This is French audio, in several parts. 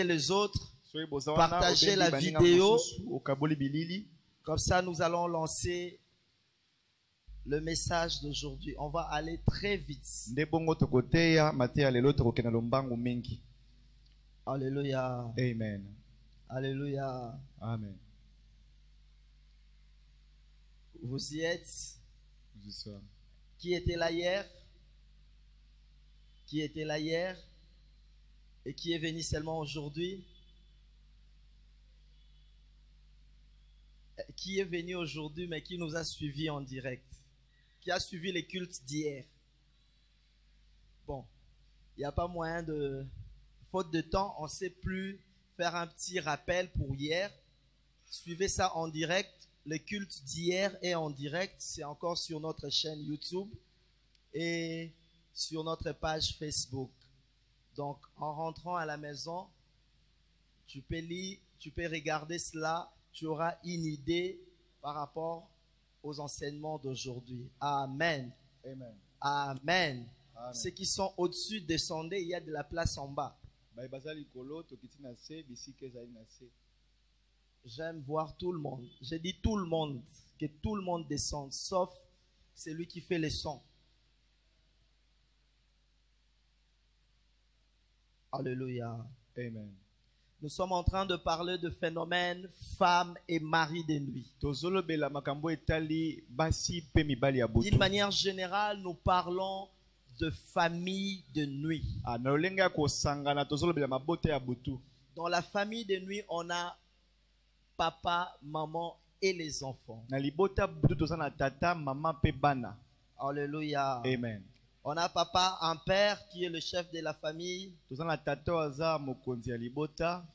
les autres, partagez la vidéo. Comme ça, nous allons lancer le message d'aujourd'hui. On va aller très vite. Alléluia. Amen. Alléluia. Amen. Vous y êtes? Nous y sommes. Qui était là hier? Qui était là hier? Et qui est venu seulement aujourd'hui? Qui est venu aujourd'hui mais qui nous a suivis en direct? Qui a suivi les cultes d'hier? Bon, il n'y a pas moyen de... Faute de temps, on ne sait plus faire un petit rappel pour hier. Suivez ça en direct. Le culte d'hier est en direct. C'est encore sur notre chaîne YouTube et sur notre page Facebook. Donc, en rentrant à la maison, tu peux lire, tu peux regarder cela. Tu auras une idée par rapport aux enseignements d'aujourd'hui. Amen. Amen. Amen. Amen. Ceux qui sont au-dessus, descendez, il y a de la place en bas. J'aime voir tout le monde. J'ai dit tout le monde, que tout le monde descende, sauf celui qui fait les sons. Alléluia. Amen. Nous sommes en train de parler de phénomène femme et mari de nuit. D'une manière générale, nous parlons de famille de nuit. Dans la famille de nuit, on a papa, maman et les enfants. Alléluia. Amen. On a papa, un père qui est le chef de la famille.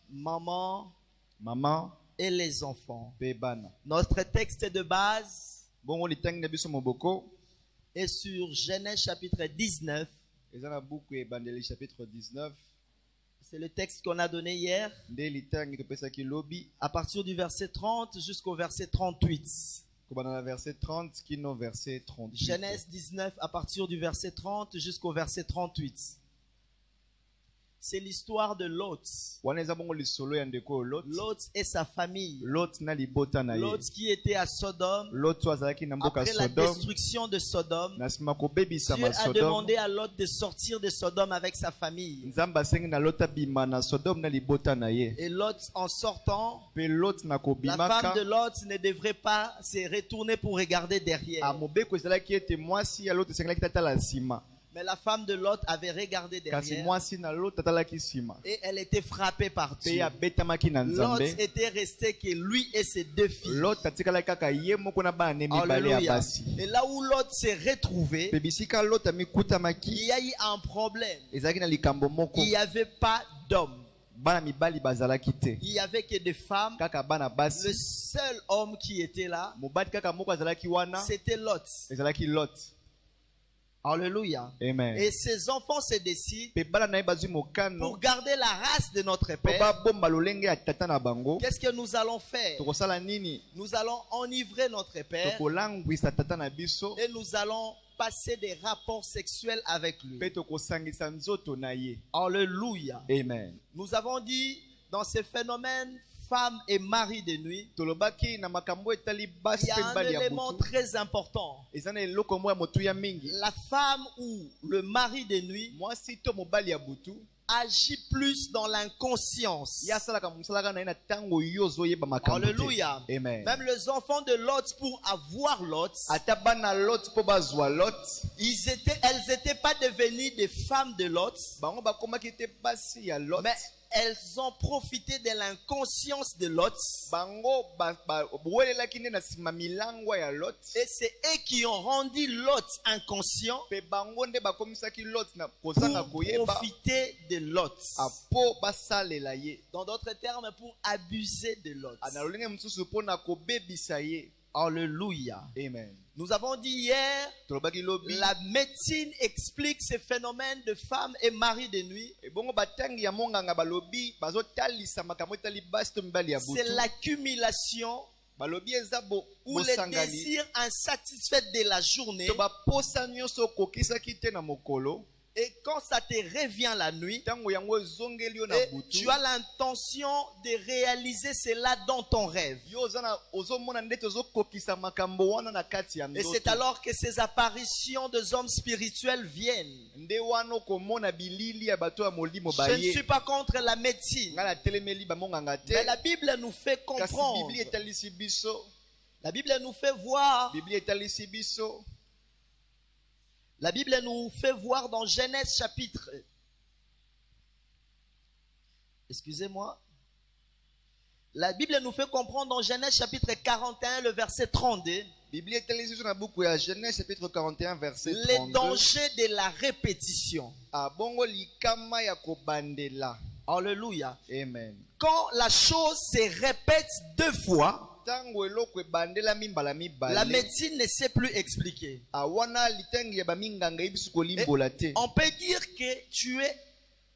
Maman et les enfants. Notre texte de base est sur Genèse chapitre 19. C'est le texte qu'on a donné hier. À partir du verset 30 jusqu'au verset 38. Genèse 19 à partir du verset 30 jusqu'au verset 38. C'est l'histoire de Lot. Lot et sa famille. Lot qui était à Sodome. Après la destruction de Sodome, Dieu a demandé à Lot de sortir de Sodome avec sa famille. Et Lot, en sortant, la femme de Lot ne devrait pas se retourner pour regarder derrière. Mais la femme de Lot avait regardé derrière et elle était frappée par Dieu. Lot était resté que lui et ses deux filles. Alléluia. Et là où Lot s'est retrouvé, il y a eu un problème. Il n'y avait pas d'homme. Il n'y avait que des femmes. Le seul homme qui était là, c'était Lot. Alléluia. Amen. Et ces enfants se décident pour garder la race de notre père. Qu'est-ce que nous allons faire? Nous allons enivrer notre père et nous allons passer des rapports sexuels avec lui. Alléluia. Amen. Nous avons dit dans ces phénomènes femme et mari de nuit, il y a un élément très important. La femme ou le mari de nuit agit plus dans l'inconscience. Alléluia. Amen. Même les enfants de Lot, pour avoir Lot, elles n'étaient pas devenues des femmes de Lot, mais elles ont profité de l'inconscience de Lot. Et c'est eux qui ont rendu Lot inconscient pour profiter de Lot. Dans d'autres termes, pour abuser de Lot. Alléluia. Amen. Nous avons dit hier, la médecine explique ce phénomène de femme et mari de nuit. C'est l'accumulation ou les désirs insatisfaits de la journée Et quand ça te revient la nuit, Tango yango ezongeli yo na et butu. tu as l'intention de réaliser cela dans ton rêve. Yo ozana ozomona ndete ozokokisa makambo wana na kati ya Et c'est ndoto. alors que ces apparitions de hommes spirituels viennent. Nde wana komona bilili ya bato ya molimo Je ne baye. suis pas contre la médecine. Ngala telemeli bamonganga te. Mais la Bible nous fait Kasi comprendre. Biblia etalisi biso. La Bible nous fait voir. Biblia etalisi biso. La Bible nous fait voir dans Genèse chapitre. Excusez-moi. La Bible nous fait comprendre dans Genèse chapitre 41, le verset 32, Biblia etalisi biso na buku ya Genèse chapitre 41 verset les 32. dangers de la répétition. Bongo likama ya kobandela. Alléluia. Amen. Quand la chose se répète deux fois, Tango eloko ebandela mimbala mibale. la médecine ne sait plus expliquer. Wana litangi ya baminganga ibisu kolimbola te. On peut dire que tu es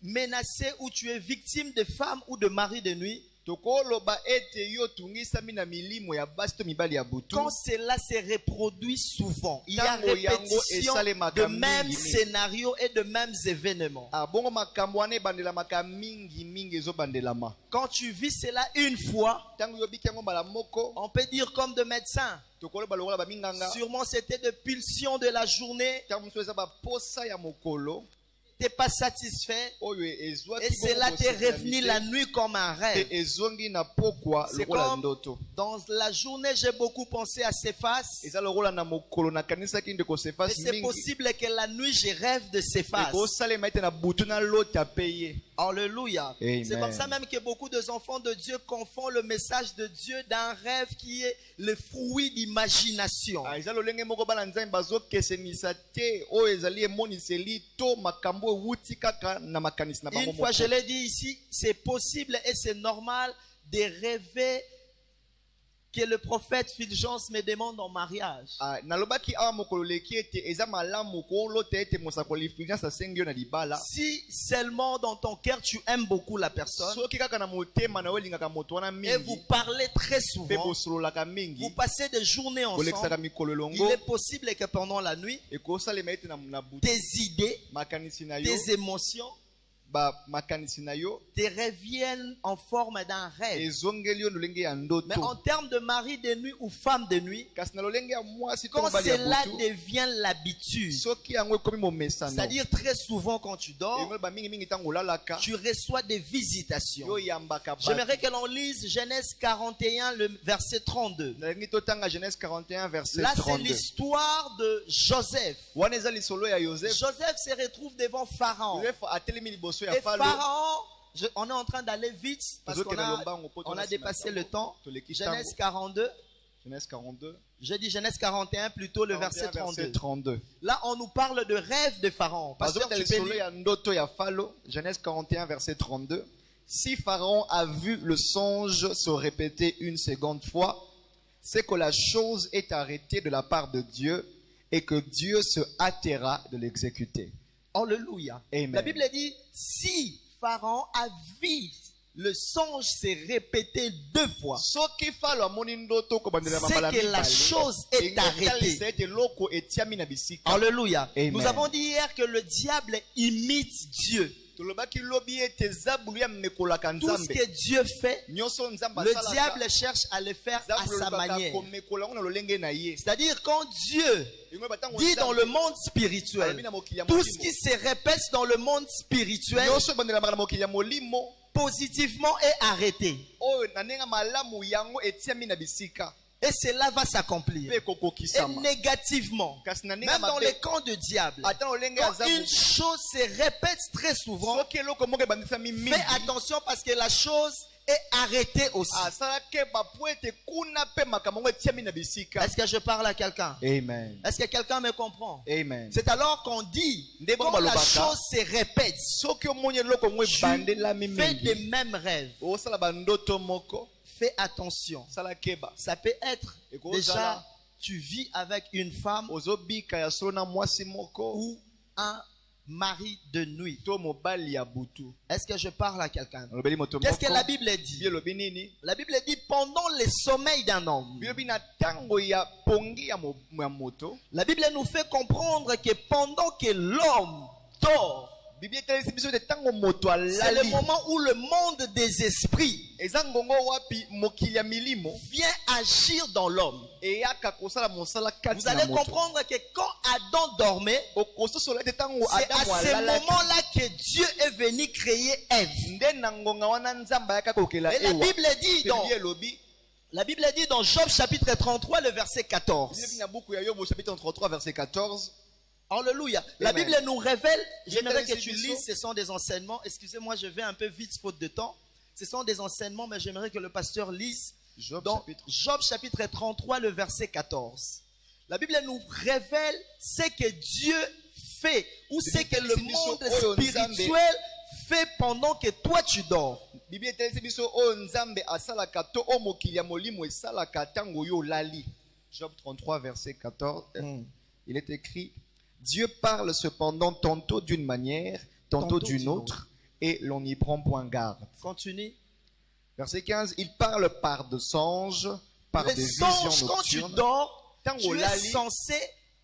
menacé ou tu es victime de femme ou de mari de nuit. Tokoloba ete yo tungisami na milimo ya basi to mibali ya butu. Quand cela se reproduit souvent, il y a Tango yango répétition esalemaka de mêmes mingi. scénarios et de mêmes événements. Bongo makambo wana ebandelamaka mingi mingi ezobandelama. Quand tu vis cela une fois, Tango yobiki yango mbala moko. on peut dire comme de médecin. Tokoloba lokola baminganga. Sûrement c'était de pulsions de la journée. Tango mosusu eza baposa ya mokolo. Tu n'es pas satisfait. Oyo ezwaki Et cela t'est revenu la nuit comme un rêve. ezongi na pokwa C'est lokola comme ndoto. dans la journée, j'ai beaucoup pensé à Céphas. Eza lokola na mokolo nakanisaki ndeko Et Céphas c'est mingi. possible que la nuit, je rêve de Céphas. Ekosalema ete na butu na lota peye. Alléluia. Amen. C'est comme ça même que beaucoup d'enfants de Dieu confondent le message de Dieu d'un rêve qui est le fruit d'imagination. Eza lolenge moko bana nzambe bazokesenisa te oyo ezali emoniseli to makambo ewuti kaka na makanisi na bango Une fois, moko. je l'ai dit ici, c'est possible et c'est normal de rêver que le prophète Fulgence me demande en mariage. Nalobaki awa mokolo leki ete eza malamu kolota ete mosakoli Fulgence asengi yo na libala. Si seulement dans ton cœur tu aimes beaucoup la personne Soki kaka na motema na olingaka moto wana et vous mingi parlez très pe souvent, bosololaka mingi vous passez des journées kolekisaka ensemble, mikolo il elongo est possible que pendant la nuit, ekosalema ete na butu tes idées, makanisi na yo tes émotions makanisi na yo te reviennent en forme d'un rêve. ezongeli yo lolenge ya Mais ndoto. en termes de mari de nuit ou femme de nuit, Kasi na lolenge ya mwasi to quand mobali ya cela butu devient l'habitude, soki yango ekomi momesano c'est-à-dire très souvent quand tu dors, engoli bamingi ntango olalaka tu reçois des visitations. yo yambaka bato. J'aimerais que l'on lise Genèse 41, le verset 32. nalingi totanga Genèse 41 verset Là, c'est 32. l'histoire de Joseph. Wana eza lisolo ya Joseph. Joseph se retrouve devant Pharaon. Joseph atelemi liboso ya Et Falo. Pharaon, on est en train d'aller vite parce qu'on a dépassé le temps. Genèse 42. Genèse 42. J'ai dit Genèse 41 plutôt le verset 32. 32. Là, on nous parle de rêve de Pharaon. Pasteur, tu peux lisolo lire. ya ndoto ya Falo. Genèse 41 verset 32. Si Pharaon a vu le songe se répéter une seconde fois, c'est que la chose est arrêtée de la part de Dieu et que Dieu se hâtera de l'exécuter. Alléluia. Amen. La Bible dit, si Pharaon a vu le songe s'est répété deux fois, Soki Falo amoni ndoto kobandela c'est mambala que la mibale, chose est arrêtée. ete loko etiami na bisika. Alléluia. Amen. Nous avons dit hier que le diable imite Dieu. Tolobaki lobi ete zabulu ya mekolaka Tout ce nzambe. que Dieu fait, Nyonso nzambe le asalaka, diable cherche à le faire à zabulu sa alobaka manière. komekola ngo na lolenge na ye. C'est-à-dire quand Dieu Yango batango dit dans nzambe, le monde spirituel, tout ce qui se répète dans le monde spirituel, nyonso ebandela na mokili ya molimo positivement est arrêté. oyo na ndenge malamu yango etiami na bisika Et cela va s'accomplir. pe Et kokokisama. négativement, Kasi na ndenge même dans mabe les camps de diable, ata lolenge ya quand une zabu chose se répète très souvent, soki eloko moko ebandisami mingi fais attention parce que la chose est arrêtée aussi. asalaki bapo ete kuna pe makambo ngo etiami na bisika. Est-ce que je parle à quelqu'un? Amen. Est-ce que quelqu'un me comprend? Amen. C'est alors qu'on dit, Ndebo quand la balobaka, chose se répète, soki omoni eloko ngo tu ebandelami fais des mingi mêmes rêves. osala bandoto moko Fais attention. sala keba Ça peut être Et qu'on déjà, zala. tu vis avec une femme ozobika ya solo na mwasi moko ou un mari de nuit. to mobali ya butu. Est-ce que je parle à quelqu'un? Olobeli moto Qu'est-ce que moko. la Bible dit? Biolobi nini? La Bible dit pendant le sommeil d'un homme. Biolobi na tango ya pongi ya moto. La Bible nous fait comprendre que pendant que l'homme dort, Bible etalisi biso ete ntango moto c'est le alali moment où le monde des esprits eza ngongo wapi mokili ya milimo vient agir dans l'homme. eyaka kosala mosala kati Vous allez na moto. comprendre que quand Adam dormait, okososola ete ntango c'est à adamu ce alalaki moment-là que Dieu est venu créer Ève. nde na ngonga wana nzambe ayaka kokela Et la ewa Bible dit Pe dans, Bible elobi la Bible dit dans Job chapitre 33, le verset 14. Bible na buku ya Yob au chapitre 33 verset 14. Alléluia. La Amen. Bible nous révèle, Je j'aimerais te que tu laisse lises, ce sont des enseignements. Excusez-moi, je vais un peu vite faute de temps. Ce sont des enseignements, mais j'aimerais que le pasteur lise Job dans chapitre. Job chapitre 33, le verset 14. La Bible nous révèle ce que Dieu fait ou ce que le monde spirituel fait pendant que toi tu dors. Bible etalisi biso oyo nzambe asalaka to oyo mokili ya molimo esalaka ntango yo olali. Job 33 verset 14. Il est écrit Dieu parle cependant tantôt d'une manière, tantôt d'une autre, et l'on n'y prend point garde. Continue. Verset 15, il parle par de songes, par Les des songes, visions quand tu nocturnes. dors, Tango tu es lali. censé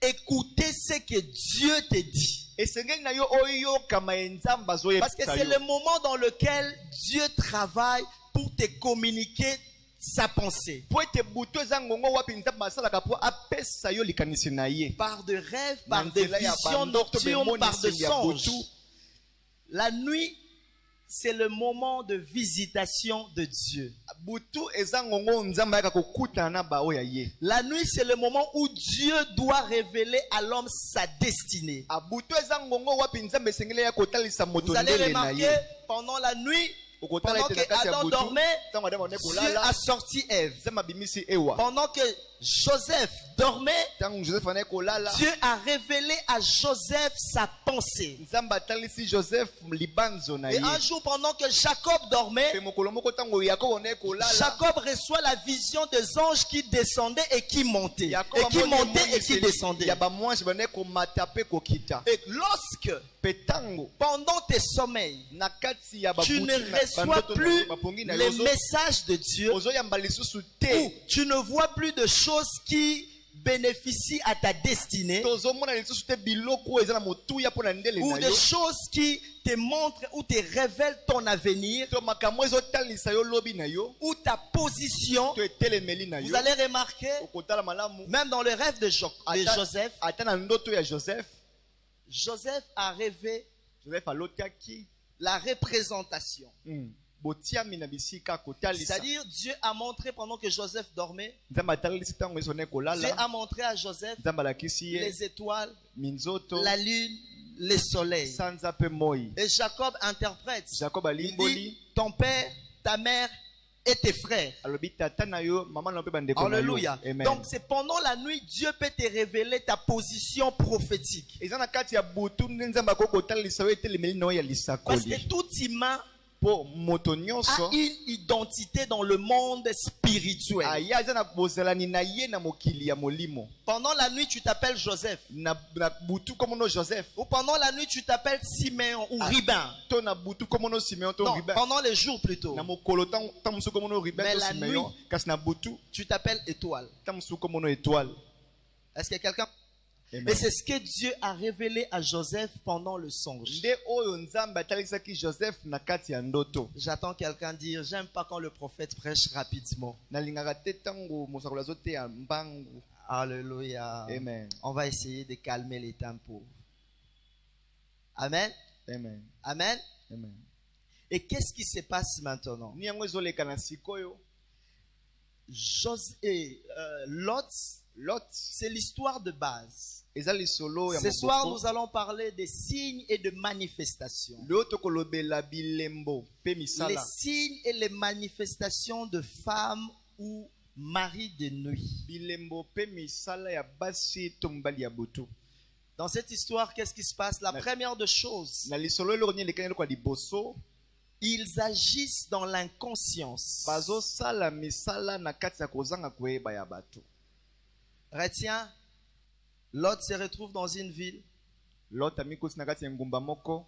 écouter ce que Dieu te dit. Esengeli na yo oyokama nzambe azoyebisa Parce que c'est yo. le moment dans lequel Dieu travaille pour te communiquer sa pensée. Po ete butu eza ngongo wapi nzambe asalaka po apesa yo likanisi na ye. Par de rêves, Na par des nzela ya visions bandoto nocturnes, par de bemoniseli ya songes. butu. La nuit, c'est le moment de visitation de Dieu. Butu eza ngongo nzambe ayaka kokutana na bao ya ye. La nuit, c'est le moment où Dieu doit révéler à l'homme sa destinée. Butu eza ngongo wapi nzambe esengeli ya kotalisa moto Vous allez ndele na remarquer, ye. pendant la nuit, Okotala pendant ete na que kati ya Adam butu, dormait, ntango Adamu ane Dieu kolala, a sorti Ève. nzambe abimisi ewa. Pendant que Joseph dormait, Ntango Joseph ane kolala, Dieu a révélé à Joseph sa pensée. nzambe atalisi Joseph libanzo na Et ye. un jour, pendant que Jacob dormait, Pe mokolo moko ntango Yakobo ane kolala, Jacob reçoit la vision des anges qui descendaient et qui montaient. Yakobo Et qui amoni montaient et qui emoniseli descendaient. ya bamwanshi bane komata pe kokita. Et lorsque, Pe tango pendant tes sommeils, na kati ya tu babutu ne na reçois bandoto na plus yo, bapongi na les yo, messages de Dieu, ozoyamba lisusu ou te. tu ne vois plus de choses qui bénéficient à ta destinée, Tozomona lisusu te biloko eza na motuya mpo na ndele ou na des yo. choses qui te montrent ou te révèlent ton avenir, To makambo ezotalisa yo lobi na yo, ou ta position. to etelemeli na Vous yo. allez remarquer, Okotala malamu. même dans le rêve de Joseph, Ata na ndoto ya Joseph, Joseph a rêvé Joseph alotaki la représentation. botiami na bisika kotalisa. C'est-à-dire, Dieu a montré pendant que Joseph dormait, Nzambe atalisi ntango ezone Dieu kolala, a montré à Joseph Nzambe alakisi ye les étoiles, minzoto, la lune, les soleils. sanza pe moi. Et Jacob interprète. Jacob Il alimboli, dit, ton père, ta mère et tes frères. alobi tata na yo, mama na yo pe bandeko na yo. Alléluia. Amen. Donc c'est pendant la nuit, Dieu peut te révéler ta position prophétique. eza na kati ya butu nde Nzambe akoki kotalisa yo etelemeli na yo ya Parce que lisakoli. tout humain Po moto a nyonso une identité dans le monde spirituel. aya aza na bozalani na ye na mokili ya molimo. Pendant la nuit, tu t'appelles Joseph. Na butu komono Joseph, Ou pendant la nuit, tu t'appelles Siméon ou Ribin. to na butu komono Simeon to Non, Ruben. pendant les jours plutôt. Na mokolo tan musu komono Ruben Mais to la Simeon, nuit, kasi na butu tu t'appelles Étoile. tan musu komono étoile. Est-ce que quelqu'un... Amen. Et c'est ce que Dieu a révélé à Joseph pendant le songe. Nde oyo Nzambe atalisaki Joseph na kati ya ndoto. J'attends quelqu'un dire, j'aime pas quand le prophète prêche rapidement. Nalingaka te tango mosakoli azoteya mbangu. Alléluia. Amen. On va essayer de calmer les tempos. Amen. Amen. Amen. Amen. Et qu'est-ce qui se passe maintenant? Ni yango ezoleka na sikoyo. Lot, Lot c'est l'histoire de base. eza lisolo ya Ce soir, moboko. nous allons parler des signes et de manifestations. Leo tokolobela bilembo pe Les misala. signes et les manifestations de femmes ou maris de nuit. Bilembo pe misala ya basi to mobali ya butu. Dans cette histoire, qu'est-ce qui se passe? La première des choses, Na lisolo eloko nini elekani eloko ya liboso, ils agissent dans l'inconscience. bazosala misala na kati ya kozanga koyeba ya bato. Retiens, Lot se retrouve dans une ville, Lot amikosi na kati ya ngumba moko,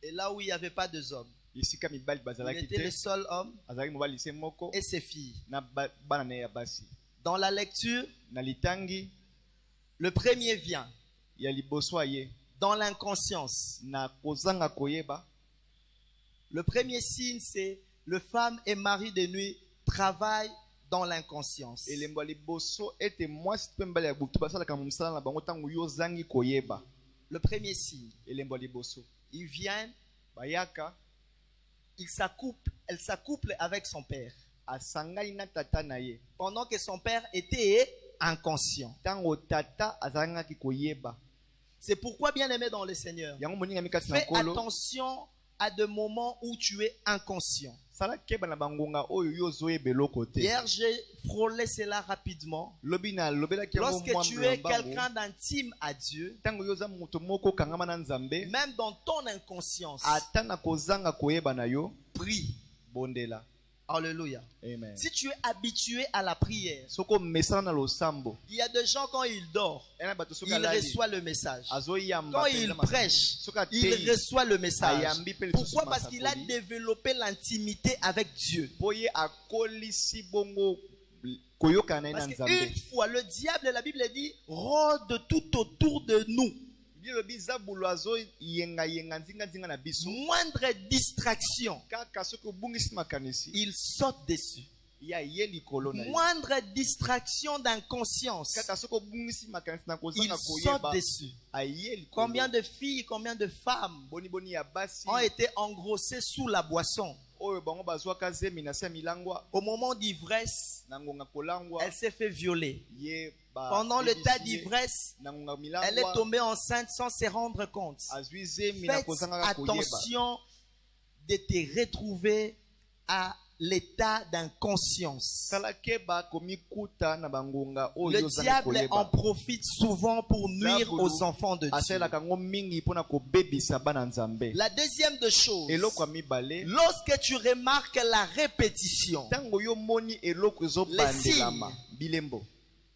et là où il n'y avait pas de hommes. esika mibali Il bazalaki était le te, seul homme azalaki mobali se moko et ses filles. na bana na ye ya basi. Dans la lecture, Na litangi le premier vient, ya liboso aye, dans l'inconscience. na kozanga koyeba. Le premier signe, c'est le femme et mari de nuit travaillent dans l'inconscience. Elembo liboso ete mwasi pe mbali ya butu basalaka mosala na bango ntango yo ozangi koyeba. Le premier signe, Elembo liboso ils viennent, bayaka elle s'accouple avec son père. asangani na tata na ye Pendant que son père était inconscient. ntango tata azangaki koyeba. C'est pourquoi, bien aimé dans le Seigneur, Yango moninga mikasi na fais kolo attention à des moments où tu es inconscient. sala keba na bangonga oyo yo ozoyeba eloko te. Hier, j'ai frôlé cela rapidement. lobi na lobelaki yango Lorsque mwa tu es mbango. quelqu'un d'intime à Dieu, ntango yo oza moto moko okangama na nzambe même dans ton inconscience, ata na kozanga koyeba na yo prie. bondela. Alléluia. Amen. Si tu es habitué à la prière, soko mesana na losambo il y a des gens quand ils dorment, ena bato soki ils alali reçoivent le message. azoyamba Quand mpenza il makambo. prêche, soki il ateyi reçoit le message. ayambi mpe lisusu Pourquoi? Parce qu'il a masakoli. développé l'intimité avec Dieu. po ye akolisi bongo koyokana na ye na Parce nzambe. qu'une fois, le diable, la Bible dit, rôde tout autour de nous. bilobi zabulo azoyengayenga nzinganzinga na biso Moindre distraction, kaka soki obungisi makanisi il saute dessus. ya ye likolo na ye. Moindre distraction d'inconscience, kaka soki obungisi makanisi na il kozanga saute koyeba dessus. aye likolo. Combien de filles, combien de femmes boni ya basi ont été engrossées sous la boisson? oyo bango bazwaka zemi na se ya milangwa Au moment d'ivresse, na ngonga kolangwa elle s'est fait violer. ye Pendant le tas d'ivresse, na ngonga elle est milangwa tombée enceinte sans se rendre compte. azwi zemi na Faites kozanga koyeba. attention de te retrouver à l'état d'inconscience. sala keba komikuta na bangonga oyo Le ozangi diable en koyeba. profite souvent pour nuire Diabolo aux enfants de Dieu. asalaka yango mingi mpona kobebisa bana nzambe. La deuxième des choses, eloko ya mibale lorsque tu remarques la répétition, ntango yo moni eloko ezobandelama bilembo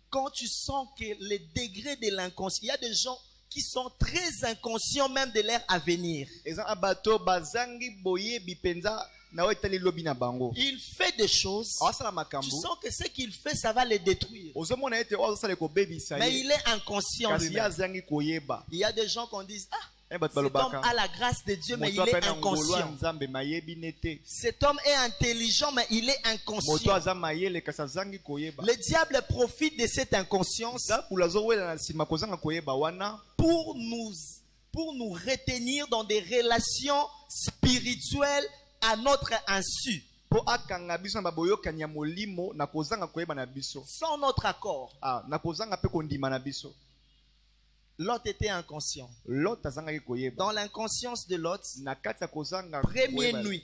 quand tu sens que le degré de l'inconscient, il y a des gens qui sont très inconscients même de leur avenir. eza na bato bazangi boyebi mpenza na oyo etali lobi na bango Il fait des choses, awasala tu makambo sens que ce qu'il fait, ça va les détruire. ozomona ete oyo azosala ekobebisa Mais ye il est inconscient kasi ye lui-même. azangi koyeba. Il y a des gens qu'on dit, ah, bato cet homme balobaka a la grâce de Dieu, mais il moto est apena ngolo ya inconscient. nzambe mayebi nete Cet homme est intelligent, mais il est moto inconscient. aza mayele kasi azangi koyeba. Le diable profite de cette inconscience zabula azowela na nsima kozanga koyeba wana pour nous retenir dans des relations spirituelles à notre insu, mpo akanga biso na baboyokani ya molimo na kozanga koyeba na biso sans notre accord. na kozanga mpe kondima na biso. Lot était inconscient. Lot azangaki koyeba Dans l'inconscience de Lot, na kati ya kozanga première koyeba nuit,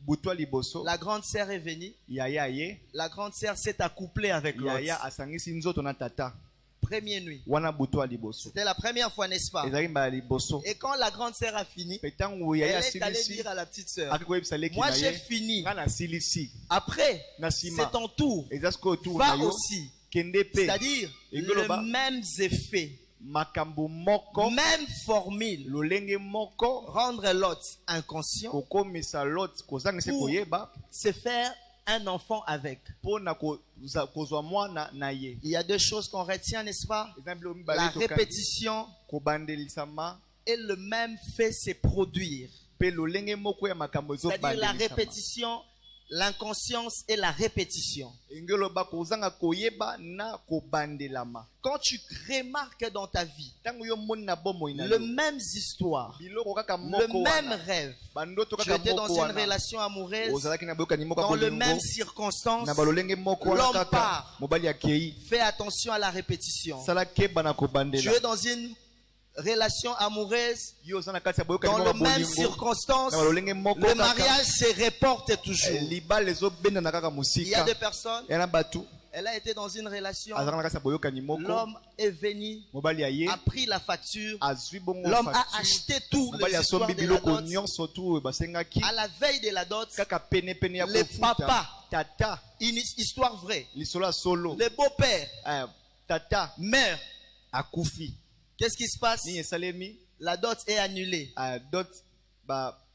butwa liboso la grande sœur est venue. yaya ye La grande sœur s'est accouplée avec Lot. yaya asangisi nzoto na tata Première nuit. wana butwa liboso C'était la première fois, n'est-ce pas? ezalaki mbala liboso Et quand la grande sœur a fini, mpe ntango elle yaya est allée asilisi dire à la petite sœur, akaki koyebisa leki moi na j'ai ye fini. nga nasilisi Après, na c'est nsima ton tour. eza sikoyo tour Va na yo aussi. kende mpe C'est-à-dire, Egoloba. les mêmes effets, makambo moko même formule, lolenge moko rendre Lot inconscient, kokomisa lot kozangisa Pour- koyeba se faire un enfant avec. mpona kozwa mwana na ye. Il y a deux choses qu'on retient, n'est-ce pas? eza na biloko La mibale tokangi. répétition kobandelisama et le même fait se produire. mpe lolenge moko ya makambo C'est-à-dire la ezobandelisama répétition, l'inconscience et la répétition. engeli oloba kozanga koyeba na kobandelama. Quand tu remarques dans ta vie ntango yo moni na bomoi na les yo mêmes histoires, biloko kaka le moko même wana rêve, bandoto tu kaka étais dans moko une wana relation amoureuse, ozalaki na boyokani moko ya dans les bolingo mêmes circonstances, na balolenge moko wana l'homme kaka part. mobali akei fais attention à la répétition. sala keba na Tu kobandela es dans une relation amoureuse, yo oza na kati ya boyokani dans moko les ya mêmes bolingo circonstances, na balolenge moko le kaka mariage se reporte toujours. libala ezobendana kaka Il y a mosika des personnes, ya na bato elle a été dans une relation, azalaka na kati ya boyokani moko l'homme est venu, mobali aye a pris la facture, azwi bongo l'homme a facture. acheté tout mobali les histoires asombi de la biloko dot. nyonso tu oyo basengaki À la veille de la dot, kaka penepene ya le kofuta papa, tata une histoire vraie, lisolo ya solo le beau-père tata meurt. akufi Qu'est-ce qui se passe? nini esalemi La dot est annulée, dot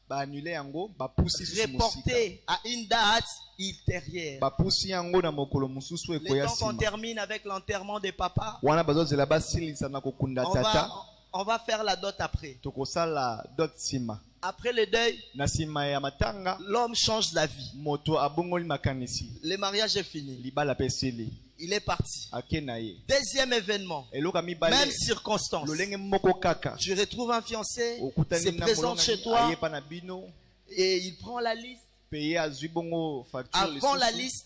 baannule yango bapusi susu mosika reportée à une date ultérieure. bapusi yango na mokolo mosusu Le ekoya temps qu'on nsima termine avec l'enterrement des papas, wana bazozela basilisa na kokunda on tata va on va faire la dot après. tokosala dot sima. Après le deuil, Na sima ya matanga l'homme change la vie. moto abongoli makanisi. Le mariage est fini. Libala peseli. Il est parti. Akena ye. Deuxième événement, Eloka mibale. même circonstance. Lolenge moko kaka. Tu retrouves un fiancé, Okutani se na présente molonga chez ni toi ayepa na bino. et il prend la liste. Paye azwi bongo facture Avant la lisusu. liste,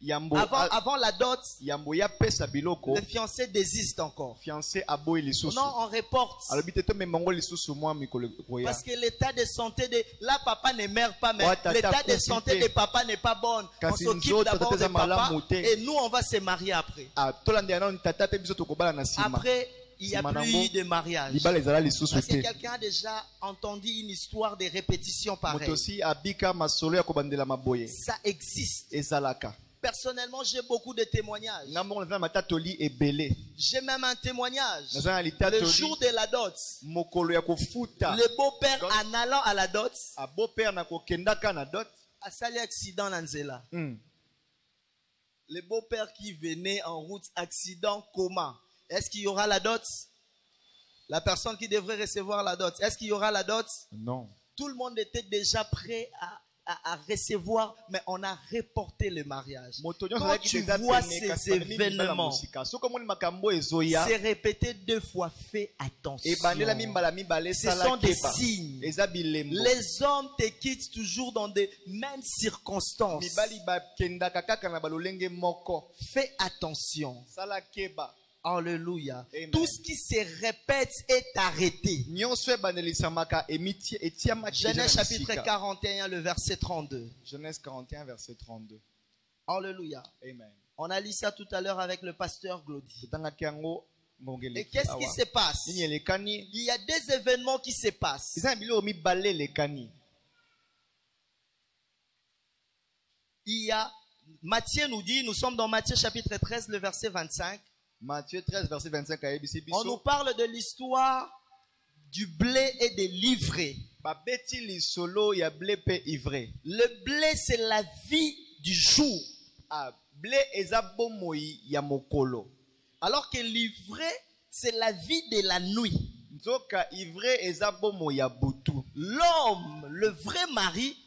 Yambo avant la dot, yambo ya pesa biloko. le fiancé désiste encore. Fiancé aboyi lisusu. Non, on reporte. Alobi te to memongo lisusu mwa mikolo koya. Parce que l'état de santé de... Là, papa ne meurt pas, mais Ouais, tata l'état de profite. santé de papa n'est pas bon. On Kasi s'occupe nzoto d'abord de tata papa malamu te. et nous, on va se marier après. Ah, tolanda na tata pe biso tokobala na sima. Après, il n'y a Sima plus nango, de mariage. libala ezala lisusu Parce que te. quelqu'un a déjà entendu une histoire de répétition pareille. Moto si abika masolo ya kobandela maboye. Ça existe. Ezalaka. Personnellement, j'ai beaucoup de témoignages. Nga mongo na matatoli ebele. J'ai même un témoignage. Naza na Le litatoli jour de la dot, mokolo ya kofuta. le beau-père, Donc, en allant à la dot, A beau-père na kokendaka na dot. a sali accident dans Nzela. Hmm. Le beau-père qui venait en route, accident, coma. Est-ce qu'il y aura la dot? La personne qui devrait recevoir la dot, est-ce qu'il y aura la dot? Non. Tout le monde était déjà prêt à recevoir, mais on a reporté le mariage. Quand tu vois ces événements se répéter 2 fois, fais attention. Ce sont des signes. Les hommes te quittent toujours dans des mêmes circonstances. Fais attention. Alléluia. Amen. Tout ce qui se répète est arrêté. Genèse chapitre 41, le verset 32. Genèse 41, verset 32. Alléluia. Amen. On a lu ça tout à l'heure avec le pasteur Glody. Et Et qu'est-ce qui se passe? Il y a des événements qui se passent. Il y a, Matthieu nous dit, nous sommes dans Matthieu chapitre 13, le verset 25. Matthieu 13, verset 25. On nous parle de l'histoire du blé et des livrées. Le blé, c'est la vie du jour. Alors que livrée, c'est la vie de la nuit. L'homme, le vrai mari,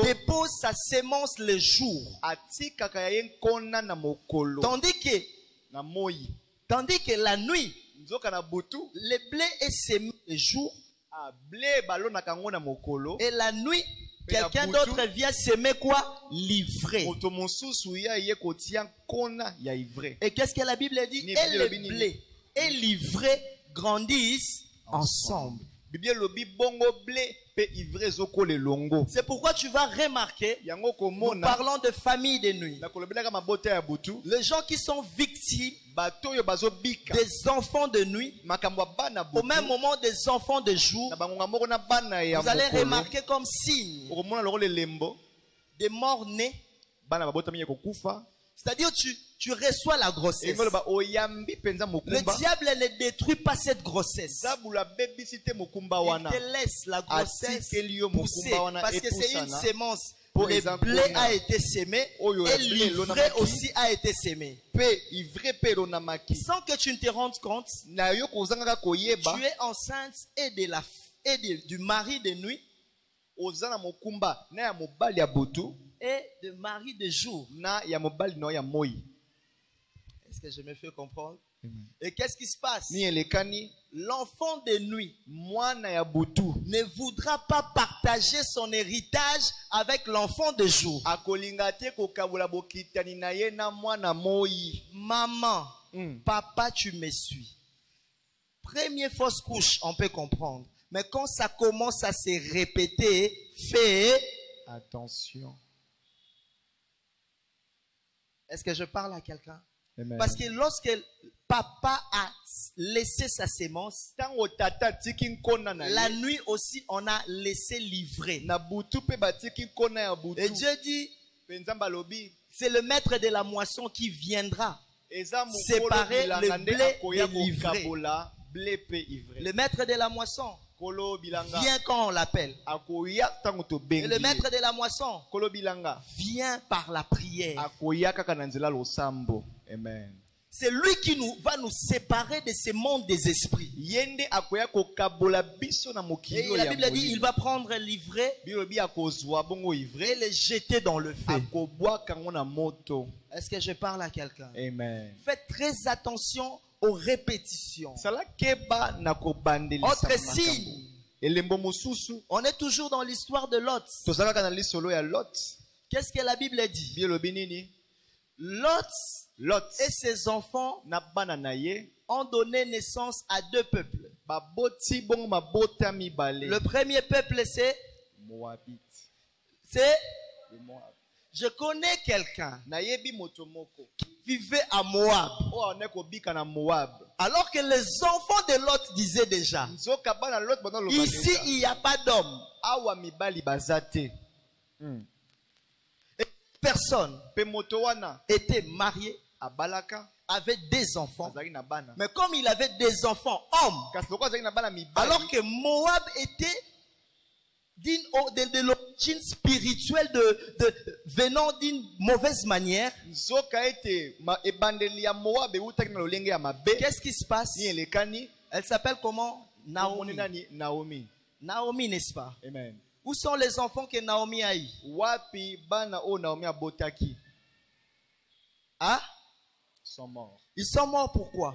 dépose sa sémence le jour. Tandis que la nuit, le blé est semé le jour. Et la nuit, quelqu'un d'autre vient semer quoi? Livrer. Et qu'est-ce que la Bible dit? Et le blé et l'ivraie grandissent ensemble. C'est pourquoi tu vas remarquer, nous parlons de famille de nuit. Les gens qui sont victimes des enfants de nuit, au même moment des enfants de jour, vous allez remarquer comme signe des morts-nés. C'est-à-dire tu reçois la grossesse. Le diable ne détruit pas cette grossesse. Il te laisse la grossesse pousser parce que c'est une sémence. Le blé a été semé et l'ivraie aussi a été semé. Sans que tu ne te rendes compte, tu es enceinte du mari de nuit et de mari de jour. Est-ce que je me fais comprendre? Et qu'est-ce qui se passe? L'enfant de nuit ne voudra pas partager son héritage avec l'enfant de jour. Maman, papa, tu me suis. Première fausse couche, on peut comprendre. Mais quand ça commence à se répéter, fais attention. Est-ce que je parle à quelqu'un? Amen. Parce que lorsque papa a laissé sa sémence, la nuit aussi on a laissé livrer. Et Dieu dit, c'est le maître de la moisson qui viendra séparer le blé des livrées. Le maître de la moisson vient quand on l'appelle. Et le maître de la moisson vient par la prière. Amen. C'est lui qui va nous séparer de ce monde des esprits. Yende akoya kokabola biso na Et mokili la ya Bible a dit, molimo. il va prendre l'ivraie Bilobi akozwa bongo et ivre les jeter dans le feu. akobwaka ngo na moto. Est-ce que je parle à quelqu'un? Amen. Faites très attention aux répétitions. Sala keba na kobandelisa Autre makambo. signe, Elembo mosusu on est toujours dans l'histoire de Lot. tozalaka na lisolo ya Lot. Qu'est-ce que la Bible dit? Bilobi nini? Lot Lot et ses enfants na bana na ye ont donné naissance à deux peuples. baboti bongo mabota mibale. Le premier peuple, c'est, Moabite. Le Moab. je connais quelqu'un Nayebi moto moko. qui vivait à Moab. O ane kobika na Moab. Alors que les enfants de Lot disaient déjà, Nzoka bana Lot bana loba ici deja. il n'y a pas d'homme. Awa mibali bazate. Et personne Pe moto wana était marié, abalaka avait des enfants. azali na bana. Mais comme il avait des enfants hommes, Kasi loko azali na bana mibali. alors que Moab était de l'origine spirituelle venant d'une mauvaise manière, Nzoka ete ebandeli ya Moab eutaki na lolenge ya mabe. qu'est-ce qui se passe? Ni elekani. Elle s'appelle comment? Naomi. Naomi. Naomi. Naomi, n'est-ce pas? Amen. Où sont les enfants que Naomi a eu? Wapi bana o Naomi abotaki Hein? sont morts. Ils sont morts pourquoi?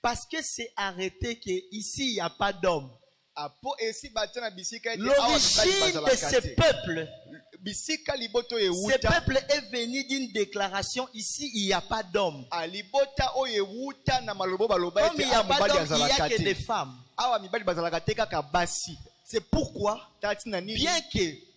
Parce que c'est arrêté qu'ici il n'y a pas d'homme. Apo esi batina bisika ete L'origine de ce peuple, bisika liboto ce euta. peuple est venu d'une déclaration, ici il n'y a pas d'homme. A libota o euta na malobo baloba Comme ete il n'y a pas mobali d'homme, il n'y a azalaka que des te. femmes. Awa mibali bazalaka te kaka basi. C'est pourquoi, Tati na nini? bien que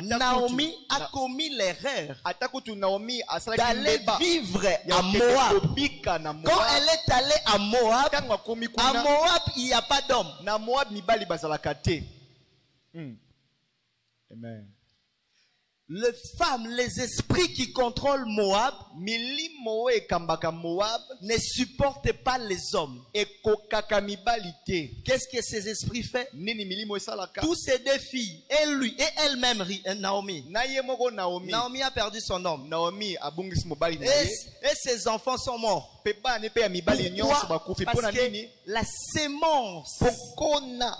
Naomi a commis l'erreur Atakutu Naomi asalaki d'aller mbeba vivre ya à Moab. kobika na Quand Moab. elle est allée à Moab, Tango akomi à kuna Moab, il n'y a pas d'homme. na Moab mibali bazalaka te. Amen. Les femmes, les esprits qui contrôlent Moab Milimo ekambaka Moab ne supportent pas les hommes. ekokaka mibali te. Qu'est-ce que ces esprits font? Nini milimo esalaka? Tous ces deux filles, et lui, et elle-même, Naomi. Na ye moko Naomi. Naomi a perdu son homme. Naomi abungisi mobali na ye. Et ses enfants sont morts. Pe bana pe ya mibali nyonso bakufi Parce pona que nini? la sémence Pokona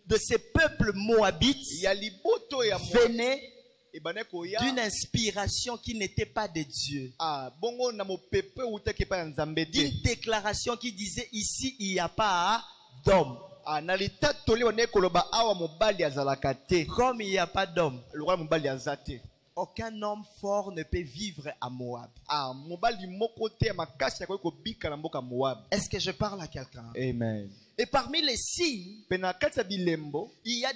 de ces peuples moabites ya liboto ya Moab venait ebane koya. d'une inspiration qui n'était pas de Dieu. Ah bongo na mopepe utaki pa ya Nzambe te. D'une déclaration qui disait ici il n'y a pas d'homme. Ah na litatoli one koloba awa mobali azalaka te. Comme il n'y a pas d'homme, Lokola mobali azate. aucun homme fort ne peut vivre à Moab. Ah mobali moko te ya makasi ya kobika na mboka Moab. Est-ce que je parle à quelqu'un? Amen. Et parmi les signes, Pena kati ya bilembo il y a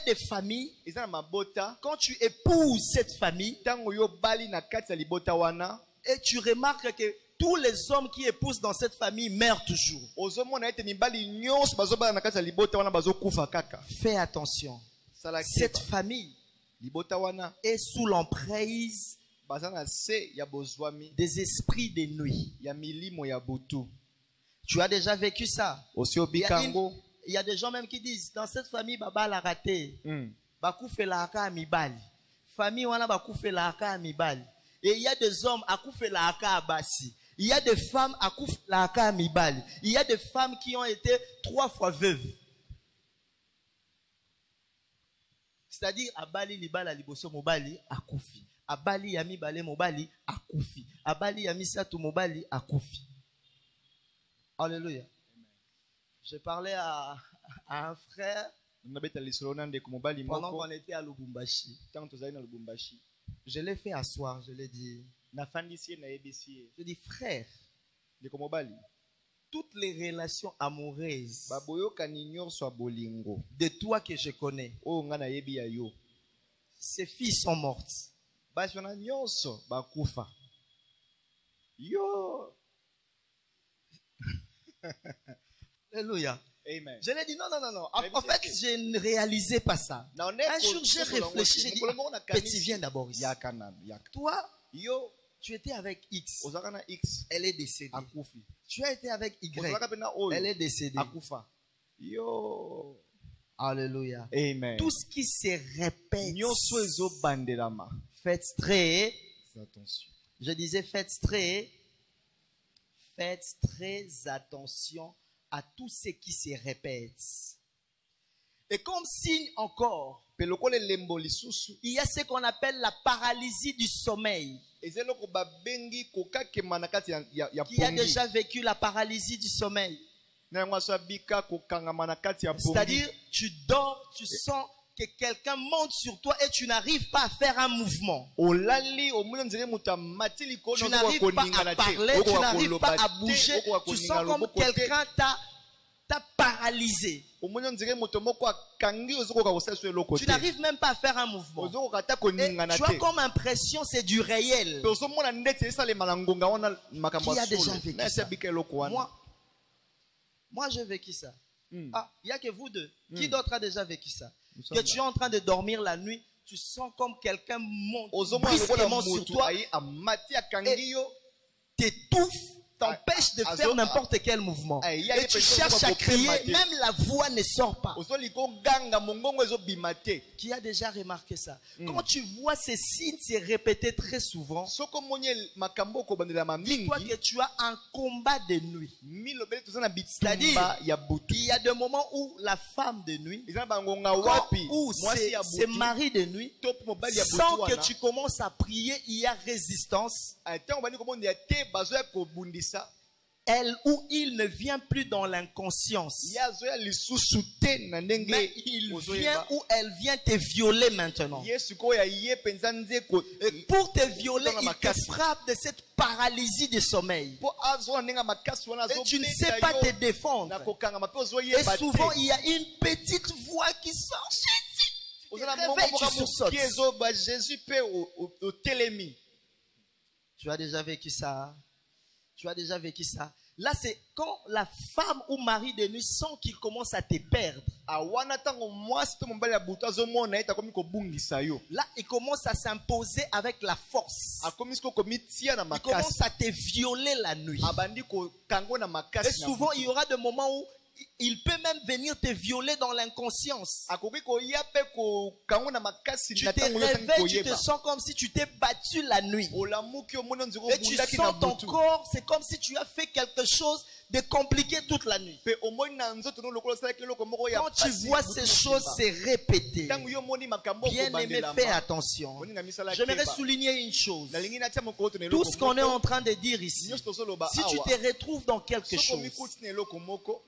des familles. eza na mabota. Quand tu épouses cette famille, Tango yo bali na kati ya libota wana et tu remarques que tous les hommes qui épousent dans cette famille meurent toujours. ozomona ete mibali nyonso bazobala na kati ya libota wana bazokufa kaka. Fais attention. Sala Cette keba. famille Libota wana est sous l'emprise baza na se ya bozwami des esprits de nuit. ya milimo ya butu. Tu as déjà vécu ça? Osi Il y a, obikango. il y a des gens même qui disent, dans cette famille, baba l'a raté. Bakufelaka amibali. Famille wana bakufelaka amibali. Et il y a des hommes akufelaka abasi. Il y a des femmes akufelaka amibali. Il y a des femmes qui ont été 3 fois veuves. C'est-à-dire abali libala liboso mobali akufi. Abali yami bale mobali akufi. Abali yami satu mobali akufi. Alléluia. Je parlais à un frère pendant qu'on était à Lubumbashi. Je l'ai fait asseoir, je l'ai dit. Je dis, frère, toutes les relations amoureuses de toi que je connais, ces filles sont mortes. Alléluia. Amen. Je l'ai dit, non. En fait, je ne réalisais pas ça. Un jour, j'ai réfléchi, j'ai dit, petit, viens d'abord ici. Toi, tu étais avec X. Elle est décédée. Tu as été avec Y. Elle est décédée. Alléluia. Amen. Tout ce qui se répète, Nyonso faites très. attention. Je disais, faites très Faites très attention à tout ce qui se répète. Et comme signe encore, il y a ce qu'on appelle la paralysie du sommeil. Qui a déjà vécu la paralysie du sommeil? C'est-à-dire, tu dors, tu sens que quelqu'un monte sur toi et tu n'arrives pas à faire un mouvement. Tu n'arrives pas à parler, tu n'arrives pas à bouger. Tu sens comme quelqu'un t'a paralysé. Tu n'arrives même pas à faire un mouvement. Et tu as comme impression c'est du réel. Qui a déjà vécu ça? Moi j'ai vécu ça. Ah, il n'y a que vous deux. Qui d'autre a déjà vécu ça? Que tu es en train de dormir la nuit, tu sens comme quelqu'un monte brusquement sur toi et t'étouffe, t'empêche de faire n'importe quel mouvement. Et tu cherches à crier, même la voix ne sort pas. Qui a déjà remarqué ça? Quand tu vois ces signes se répéter très souvent, dis-toi que tu as un combat de nuit. C'est-à-dire, il y a des moments où la femme de nuit, ou ses maris de nuit, sans que tu commences à prier, il y a résistance. Elle ou il ne vient plus dans l'inconscience. Mais il vient ou elle vient te violer maintenant. Et pour te violer, il te frappe de cette paralysie de sommeil. Et tu ne sais pas te défendre. Et souvent, il y a une petite voix qui sort. Réveille, tu sursautes. Tu as déjà vécu ça? Tu as déjà vécu ça? Là, c'est quand la femme ou mari de nuit sent qu'il commence à te perdre. Là, il commence à s'imposer avec la force. Il commence à te violer la nuit. Et souvent, il y aura des moments où il peut même venir te violer dans l'inconscience. Tu te réveilles, tu te sens comme si tu t'es battu la nuit. Et tu sens ton corps, c'est comme si tu as fait quelque chose de compliqué toute la nuit. Quand tu vois ces choses se répéter, bien aimé, fais attention. J'aimerais souligner une chose. Tout ce qu'on est en train de dire ici, si tu te retrouves dans quelque chose,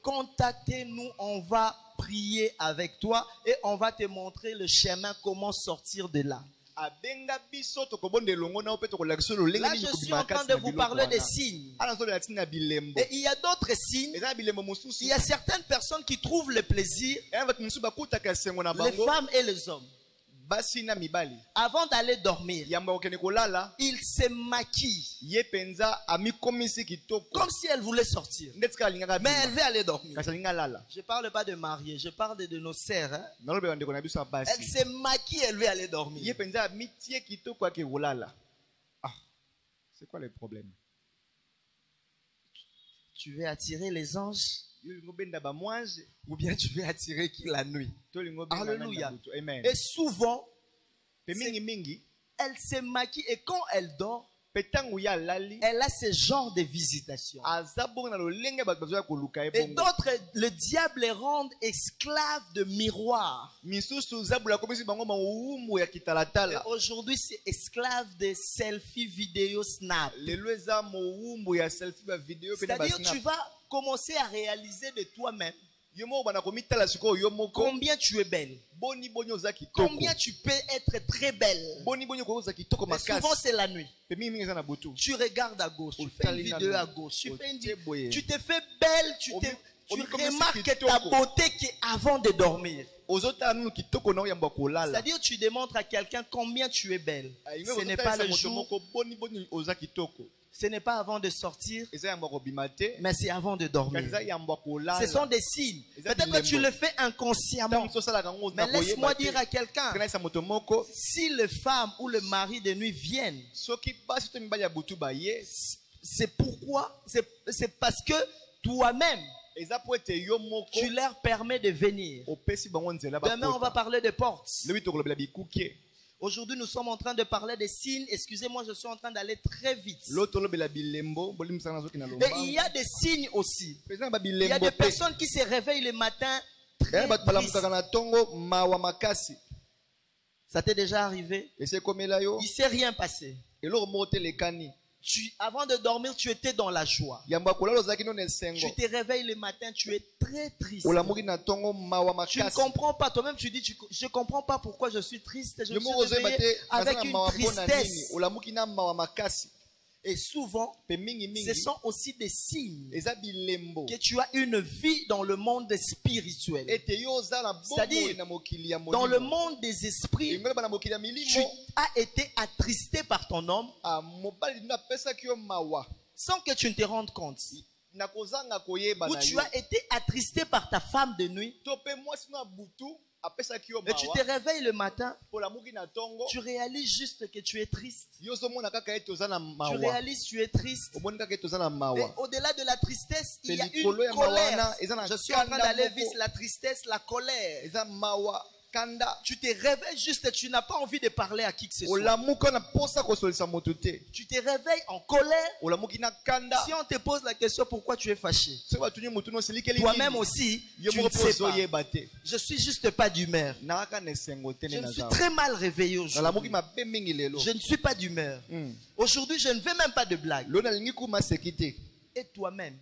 contactez-nous, on va prier avec toi et on va te montrer le chemin, comment sortir de là. Là, je suis en train de vous parler des signes. Et il y a d'autres signes. Il y a certaines personnes qui trouvent le plaisir, les femmes et les hommes. Avant d'aller dormir, il se maquille comme si elle voulait sortir, mais elle veut aller dormir. Je ne parle pas de mariés, je parle de nos sœurs. Elle se maquille, elle veut aller dormir. C'est quoi le problème? Tu veux attirer les anges? Ou bien tu veux attirer qui la nuit? Alléluia. Et souvent, elle se maquille et quand elle dort, elle a ce genre de visitation. Et d'autres, le diable les rend esclaves de miroirs. Et aujourd'hui, c'est esclave de selfies vidéo snap. C'est-à-dire, tu vas commencer à réaliser de toi-même combien tu es belle, combien tu peux être très belle. Mais souvent c'est la nuit. Tu regardes à gauche, tu fais une vidéo à gauche, tu te fais belle, tu remarques ta beauté qui est avant de dormir. C'est-à-dire tu démontres à quelqu'un combien tu es belle. Ce n'est pas le jour. Ce n'est pas avant de sortir, mais c'est avant de dormir. Ce sont des signes. Peut-être que tu le fais inconsciemment. Mais laisse-moi dire à quelqu'un, si le femme ou le mari de nuit viennent, c'est pourquoi, c'est parce que toi-même, tu leur permets de venir. Demain, on va parler de portes. Aujourd'hui, nous sommes en train de parler des signes. Excusez-moi, je suis en train d'aller très vite. Et il y a des signes aussi. Il y a des personnes qui se réveillent le matin très tristes. Ça t'est déjà arrivé? Il ne s'est rien passé. Avant de dormir, tu étais dans la joie. Tu te réveilles le matin, tu es très triste. Tu ne comprends pas. Toi-même, tu dis, je ne comprends pas pourquoi je suis triste. Je me suis réveillé avec une tristesse. Et souvent, ce sont aussi des signes que tu as une vie dans le monde spirituel. C'est-à-dire, dans le monde des esprits, tu as été attristé par ton homme sans que tu ne te rendes compte. Ou tu as été attristé par ta femme de nuit. Et tu te réveilles le matin, tu réalises juste que tu es triste. Tu réalises que tu es triste. Et au-delà de la tristesse, il y a une colère. Je suis en train d'aller vite, la tristesse, la colère. Tu te réveilles juste, tu n'as pas envie de parler à qui que ce soit. Tu te réveilles en colère. Si on te pose la question pourquoi tu es fâché, toi-même aussi, tu ne sais pas. Je suis juste pas d'humeur. Je me suis très mal réveillé aujourd'hui. Je ne suis pas d'humeur. Aujourd'hui, je ne veux même pas de blague. Et toi-même,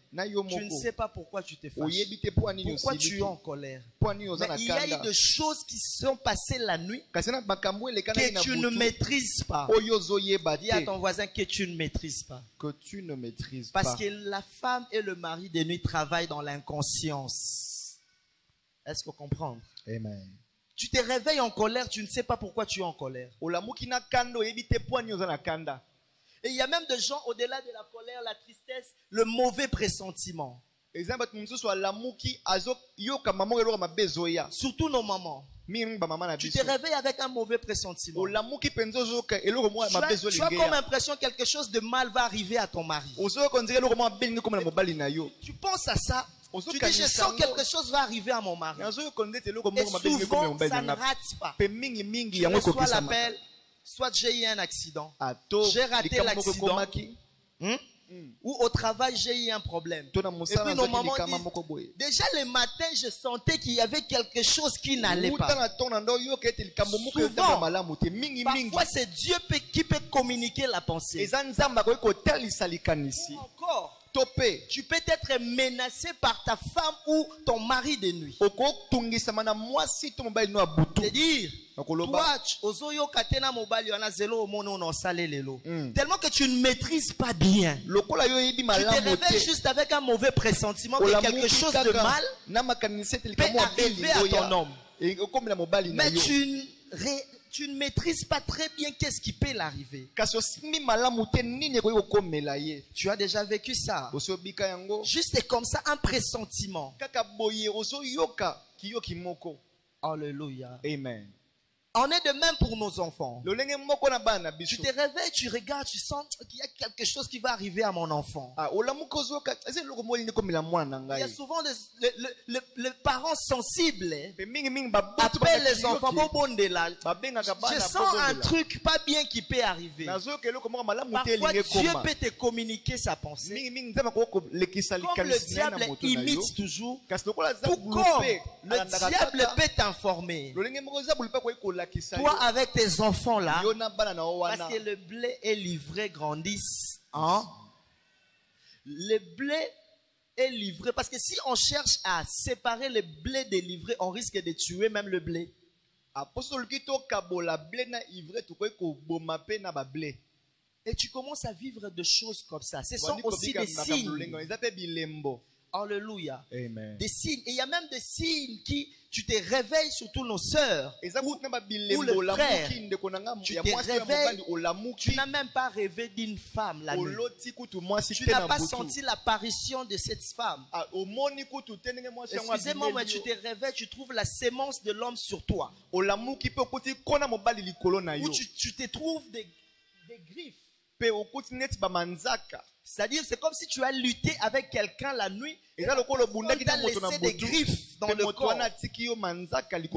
tu ne sais pas pourquoi tu te fâches. Pourquoi tu es en colère. Mais il y a eu des choses qui sont passées la nuit que tu ne maîtrises pas. Dis à ton voisin que tu ne maîtrises pas. Parce que la femme et le mari de nuit travaillent dans l'inconscience. Est-ce que vous comprenez? Amen. Tu te réveilles en colère, tu ne sais pas pourquoi tu es en colère. Et il y a même des gens au-delà de la colère, la tristesse, le mauvais pressentiment. Surtout nos mamans. Tu te réveilles avec un mauvais pressentiment. Tu as comme impression que quelque chose de mal va arriver à ton mari. Tu penses à ça. Tu dis, je sens quelque chose va arriver à mon mari. Et souvent, ça ne rate pas. Tu reçois l'appel. Soit j'ai eu un accident, j'ai raté l'accident, ou au travail j'ai eu un problème. Et puis nos mamans disent, déjà le matin je sentais qu'il y avait quelque chose qui n'allait pas. Souvent, parfois c'est Dieu qui peut communiquer la pensée. Encore, tu peux être menacé par ta femme ou ton mari de nuit. C'est-à-dire, toi, tellement que tu ne maîtrises pas bien. Tu te réveilles juste avec un mauvais pressentiment que quelque chose de mal peut arriver à ton homme. Mais tu ne maîtrises pas très bien qu'est-ce qui peut l'arriver. Tu as déjà vécu ça. Juste comme ça, un pressentiment. Alléluia. Amen. On est de même pour nos enfants. Tu te réveilles, tu regardes, tu sens qu'il y a quelque chose qui va arriver à mon enfant. Il y a souvent les parents sensibles appellent les enfants. Je sens un truc pas bien qui peut arriver. Parfois, Dieu peut te communiquer sa pensée. Comme le diable imite toujours, tout comme le diable peut t'informer. Toi avec tes enfants là, parce que le blé et l'ivraie grandissent. Le blé est livré. Parce que si on cherche à séparer le blé de l'ivraie, on risque de tuer même le blé. Et tu commences à vivre des choses comme ça. Ce sont aussi des signes. Alléluia. Amen. Des signes. Et il y a même des signes qui, tu te réveilles, surtout nos sœurs ou le frère. Tu te réveilles, tu n'as même pas rêvé d'une femme la nuit. Tu n'as pas senti l'apparition de cette femme. Excusez-moi, mais tu te réveilles, tu trouves la sémence de l'homme sur toi. Ou tu te trouves des griffes. C'est-à-dire, c'est comme si tu as lutté avec quelqu'un la nuit et tu as laissé des griffes dans le corps. Mais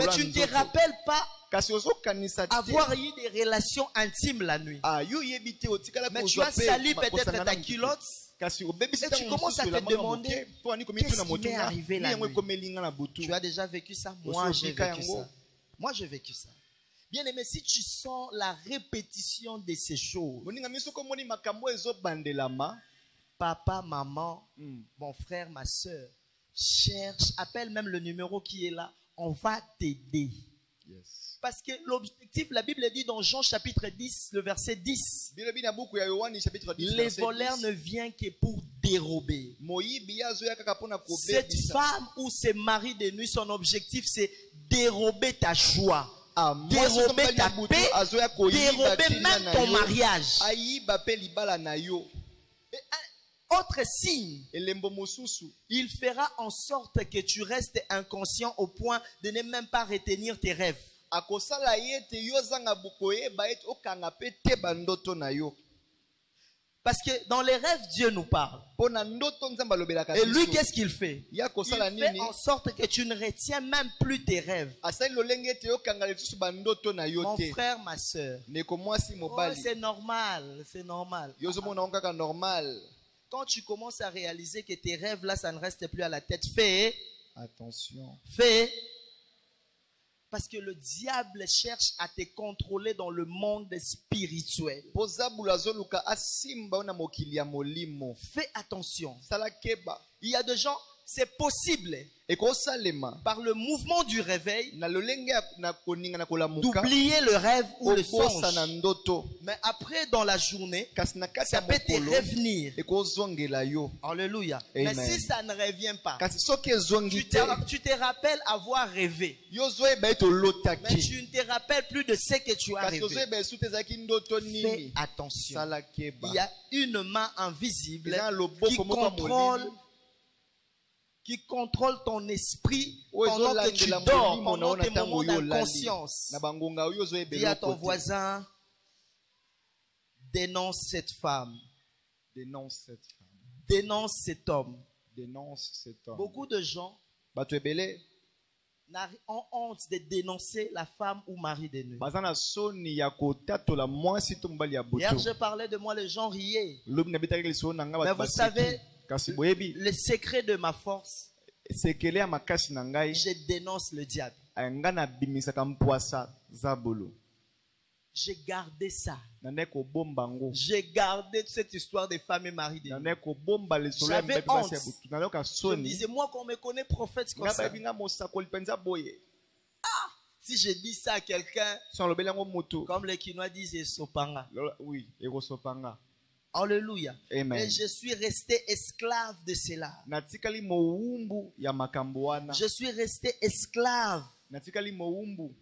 tu ne te rappelles pas kasi ozokanisa te. avoir eu des relations intimes la nuit. Yo yebi te otikala Mais tu kozwa as pe sali ma- peut-être kosangana ta motu. culotte. Kasi obebisi Et tu ntango commences à mosusu te elamba demander, moke, mpo ani komi qu'est-ce tuna qui motu m'est nga, arrivé la yango nuit? ekomeli nga na butu. Tu as déjà vécu ça? Moi, Aussi, j'ai Bika vécu Yango. ça. Moi, j'ai vécu ça. Bien aimé, si tu sens la répétition de ces choses, Moninga miso ko moni makambo ezobandelama. papa, maman, mon frère, ma soeur, cherche, appelle même le numéro qui est là. On va t'aider. Yes. Parce que l'objectif, la Bible dit dans Jean chapitre 10, le verset 10, Bilobi na buku ya Yohani chapitre 10 les verset voleurs 10. ne viennent que pour dérober. Moyibi azoya kaka pona Cette kobebisa. femme ou ce mari de nuit, son objectif, c'est dérober ta joie. Ah, mwasi Dérober tombali ta ya butu paix, azoya koyiba dérober tina même na ton yo. mariage. Ayiba pe libala na yo. Et un autre signe, Elembo mosusu. il fera en sorte que tu restes inconscient au point de ne même pas retenir tes rêves. Akosala yete yo zanga bukoyeba ete okanga pe te bandoto na yo. Parce que dans les rêves, Dieu nous parle. Pona ndoto nzamba lobelaka Et lui, biso. qu'est-ce qu'il fait? Ya Il kosala fait nini? en sorte que tu ne retiens même plus tes rêves. Asali lolenge ete okanga lisusu bandoto na yo Mon te. frère, ma soeur. Neko mwasi Oh, mobali. c'est normal, c'est normal. Yo zomona ngo kaka normal. Quand tu commences à réaliser que tes rêves là, ça ne reste plus à la tête, fais. Attention. Parce que le diable cherche à te contrôler dans le monde spirituel. Pozabula zoluka asimba na mokili ya molimo. Fais attention. Sala keba. Il y a des gens, c'est possible, Ekosalema. par le mouvement du réveil, Na lolenge na koninga na kolamuka. d'oublier le rêve ou le Okosa na songe. ndoto. Mais après, dans la journée, Kasi na kati ça ya peut te mokolo. revenir. Ekozongela yo. Alléluia. Amen. Mais si ça ne revient pas, Kasi soki ezongi te. tu te rappelles avoir rêvé. Yo zoyeba ete Mais olotaki. tu ne te rappelles plus de ce que tu as Kasi rêvé. ozoyeba esu te ezalaki ndoto Fais nini. attention. Sala keba. Il y a une main invisible Eza loboko qui moko ya contrôle, molili. qui contrôle ton esprit Oyo pendant que tu ezolandela dors, molimo na pendant yo na tes ntango moments oyo olali. d'inconscience. Na bangonga oyo ozoyeba Dis à ton eloko te. voisin, dénonce cette femme, Dénonce cette femme. dénonce cet homme. Dénonce cet homme. Beaucoup de gens Bato ebele ont honte de dénoncer la femme ou mari de nuit. baza na soni ya kotatola mwasi to mobali ya Hier, butu. je parlais de moi, les gens riaient. Lobi na betaki liso na nga Mais bato vous baseki. savez, Kasi boyebi le secret de ma force, sekele ya makasi na ngai je dénonce le diable. nga na bimisaka mpwasa zabolo. J'ai gardé ça. Na ndeko kobomba ngo. J'ai gardé cette histoire des femmes et maris de Na nuit. ndeko kobomba lisolo ya J'avais mbeki basi ya honte. butu. Na yoka Je me soni. disais, moi, qu'on me connaît prophète comme Nga ça. bayebi nga mosakoli penza boye. Si je dis ça à quelqu'un, So lobeli yango mutu. comme les Kinois disent, Sopanga. Oui, ekosopanga. Alléluia. Amen. Et je suis resté esclave de cela. Natikali mowumbu ya makambo wana. Je suis resté esclave. Natikali mowumbu.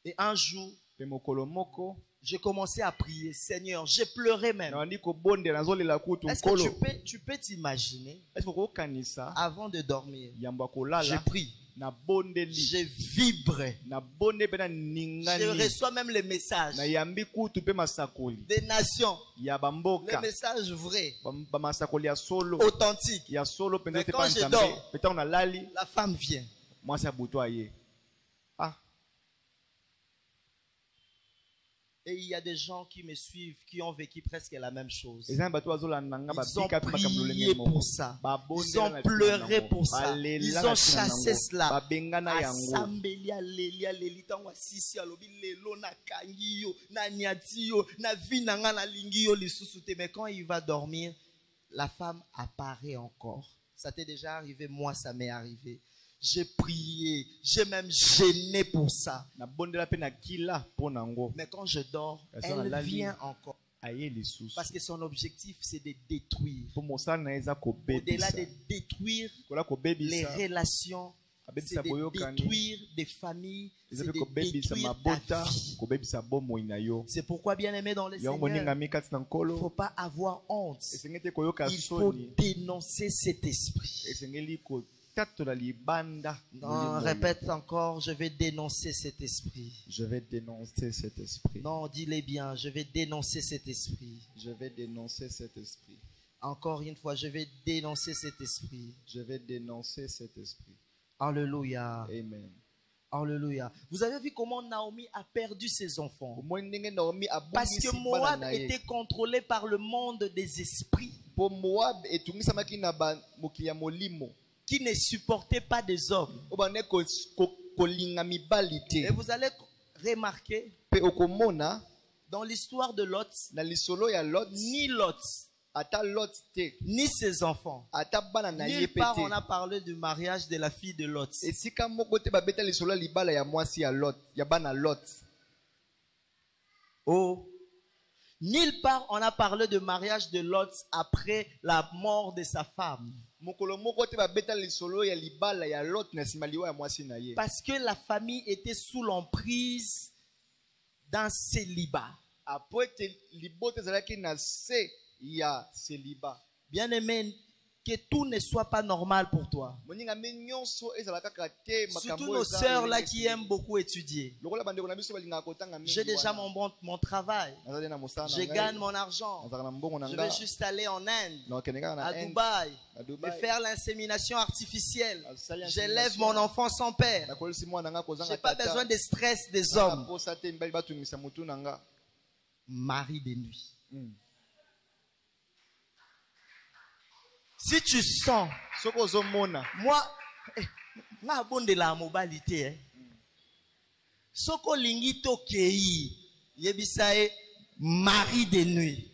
Et un jour, Pe mokolo moko. j'ai commencé à prier. Seigneur, j'ai pleuré même. Na ndiko bonde nazolela kutu Est-ce que nkolo. tu peux t'imaginer, Est-ce que kokanisa avant de dormir, yamba je kolala prie, na bondeli. je vibre, Na bonde pe na je ningani. reçois même les messages Na yambi kutu pe masakoli. des nations, Ya les bamboka. messages vrais, Ba masakoli ya solo. authentiques. Ya solo penza Mais te quand pa je nzambe. dors, Peta on a lali. La femme vient. Mwasi ya butu aye. Ah. Et il y a des gens qui me suivent, qui ont vécu presque la même chose. Eza bato bazolanda nga Ils ont babika pe makambo prié lolenge moko. pour ça. Babondela Ils ont na pleuré tina pour nango. ça. Balela Ils na ont tina chassé nango. cela. Babengana yango. Asambeli aleli aleli tango asisi alobi lelo na kangi yo na niati yo na vi na nga na lingi yo lisusu te. Mais quand il va dormir, la femme apparaît encore. Ça t'est déjà arrivé, moi ça m'est arrivé. J'ai prié, j'ai même gêné pour ça. Na bondela pe na kila po nango. Mais quand je dors, La sœur elle Lali. vient encore. Aye lisusu. Parce que son objectif, c'est de détruire. Po mosala na eza Au-delà kobebisa. de détruire Kola les kobebisa. relations, c'est Abebisa de boyokani. détruire des familles, Eza c'est pe de kobebisa détruire mabota. ta vie. Kobebisa bomoi na yo. C'est pourquoi, bien aimé dans le Yango Seigneur, moninga mikati na il ne nkolo. faut pas avoir honte. Esengeli koyoka Il faut soni. dénoncer cet esprit. Esengeli kotatola libanda. Non, répète encore, je vais dénoncer cet esprit. Je vais dénoncer cet esprit. Non, dis-le bien, je vais dénoncer cet esprit. Je vais dénoncer cet esprit. Encore une fois, je vais dénoncer cet esprit. Je vais dénoncer cet esprit. Alléluia. Amen. Alléluia. Vous avez vu comment Naomi a perdu ses enfants? Omoni ndenge Naomi Parce que abungisi bana Moab na ye. était contrôlé par le monde des esprits Po Moab etungisamaki na mokili ya molimo. qui ne supportaient pas des hommes. O bane kolinga mibali te. Et vous allez remarquer Pe okomona dans l'histoire de Lot, na lisolo ya Lot, ni Lot, ata Lot te, ni ses enfants. ata bana na ye Nulle part pe on te. a parlé du mariage de la fille de Lot. Esika moko te babeta lisolo ya libala ya mwasi ya Lot, ya bana Lot. Oh. Nulle part on a parlé du mariage de Lot après la mort de sa femme. Mokolo moko te babeta lisolo ya libala ya Lot na nsima liwa ya mwasi na ye. Parce que la famille était sous l'emprise d'un célibat. Apo ete libote ezalaki na se ya célibat. Bien-aimé, que tout ne soit pas normal pour toi. Moninga me nyonso ezalaka kaka te Surtout makambo nos eza sœurs là lolenge qui te. aiment beaucoup étudier. Lokola bandeko na biso balingaka kotanga mingi J'ai déjà wana. mon travail. Nazali na mosala na Je ngai. gagne mon argent. Nazalaka na mbongo na Je nga. vais juste aller en Inde, Nakende kaka na à Inde, Dubaï, na et Dubai. faire l'insémination artificielle. Asali J'élève insémination. mon enfant sans père. Nakolisi mwana nga Je kozanga n'ai pas tata. besoin de stress des hommes. Naposa te mibali batungisa mutu na nga. Mari de nuit. Mm. Si tu sens, Soki ozomona moi, nga bonde la mobilité. Soko lingi to kei, yebisae, mari de nuit.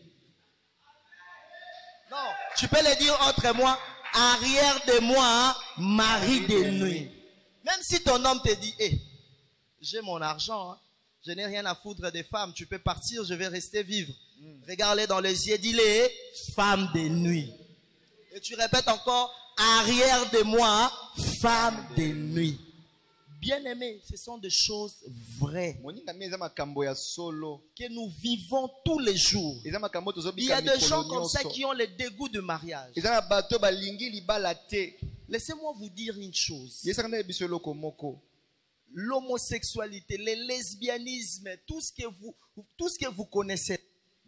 Non, tu peux le dire autrement, arrière de moi, mari de nuit. Même si ton homme te dit, j'ai mon argent, hein, je n'ai rien à foutre des femmes, tu peux partir, je vais rester vivre. Regarde-les dans les yeux, dis-les, femme de nuit. Et tu répètes encore, arrière de moi, femme de nuit. Bien-aimés, ce sont des choses vraies moninga mi eza makambo ya solo. que nous vivons tous les jours. Eza makambo Il y tozobika a des gens mikolo comme ça nyonso. qui ont le dégoût de mariage. Eza na bato balingi libala te. Laissez-moi vous dire une chose. Yesaka nde biso eloko moko. L'homosexualité, le lesbianisme, tout ce que vous connaissez,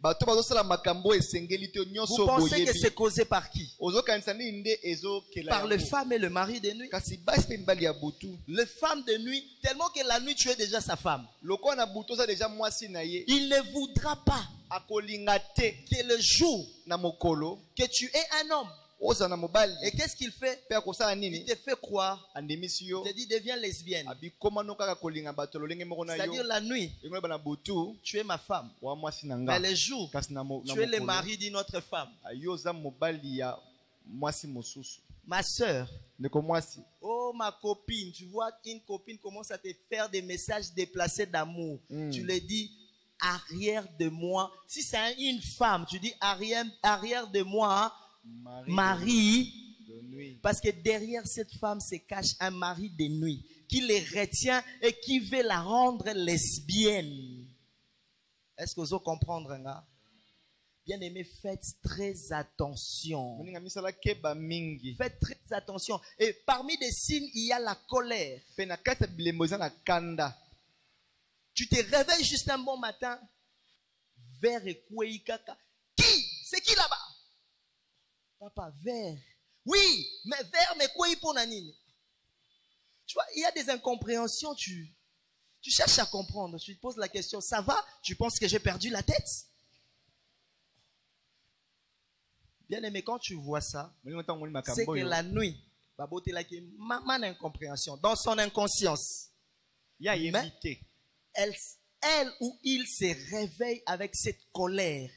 Bato bazosala makambo esengeli te vous nyonso pensez que boyebi. c'est causé par qui? Ozokanisa nini nde ezokela Par les yango. femmes et le mari de nuit. Kasi basi pe mibali ya butu. Les femmes de nuit, tellement que la nuit tu es déjà sa femme. Lokola na butu oza deja mwasi na ye. Il ne voudra pas Akolinga te que le jour na mokolo que tu es un homme, oza na mobali. et qu'est-ce qu'il fait? Pe akosala Il nini? te fait croire, Andimisi yo. il te dit deviens lesbienne. Abikoma no kaka kolinga bato lolenge moko na C'est-à-dire yo. la nuit, Yango na butu tu es ma femme. wa mwasi na Mais nga. les jours, Kasi na tu es le mari d'une autre femme. Yo za mobali ya mwasi mosusu. Ma soeur, Ndeko mwasi. oh ma copine, tu vois qu'une copine commence à te faire des messages déplacés d'amour. Tu lui dis, arrière de moi. Si c'est une femme, tu dis arrière de moi, mari. de nuit. Parce que derrière cette femme se cache un mari de nuit qui les retient et qui veut la rendre lesbienne. Est-ce que vous comprenez, hein? Bien-aimés, faites très attention. Moninga misala keba mingi. Faites très attention. Et parmi les signes, il y a la colère. Pe na kati ya bilembo eza na kanda. Tu te réveilles juste un bon matin. Vers et kaka. Qui? C'est qui là-bas? Papa, vers. Oui, mais vers, mais quoi pour nanini? Tu vois, il y a des incompréhensions. Tu cherches à comprendre. Tu te poses la question, ça va? Tu penses que j'ai perdu la tête? Bien aimé, quand tu vois ça, c'est que la nuit, maman incompréhension, dans son inconscience. Mais elle ou il se réveille avec cette colère.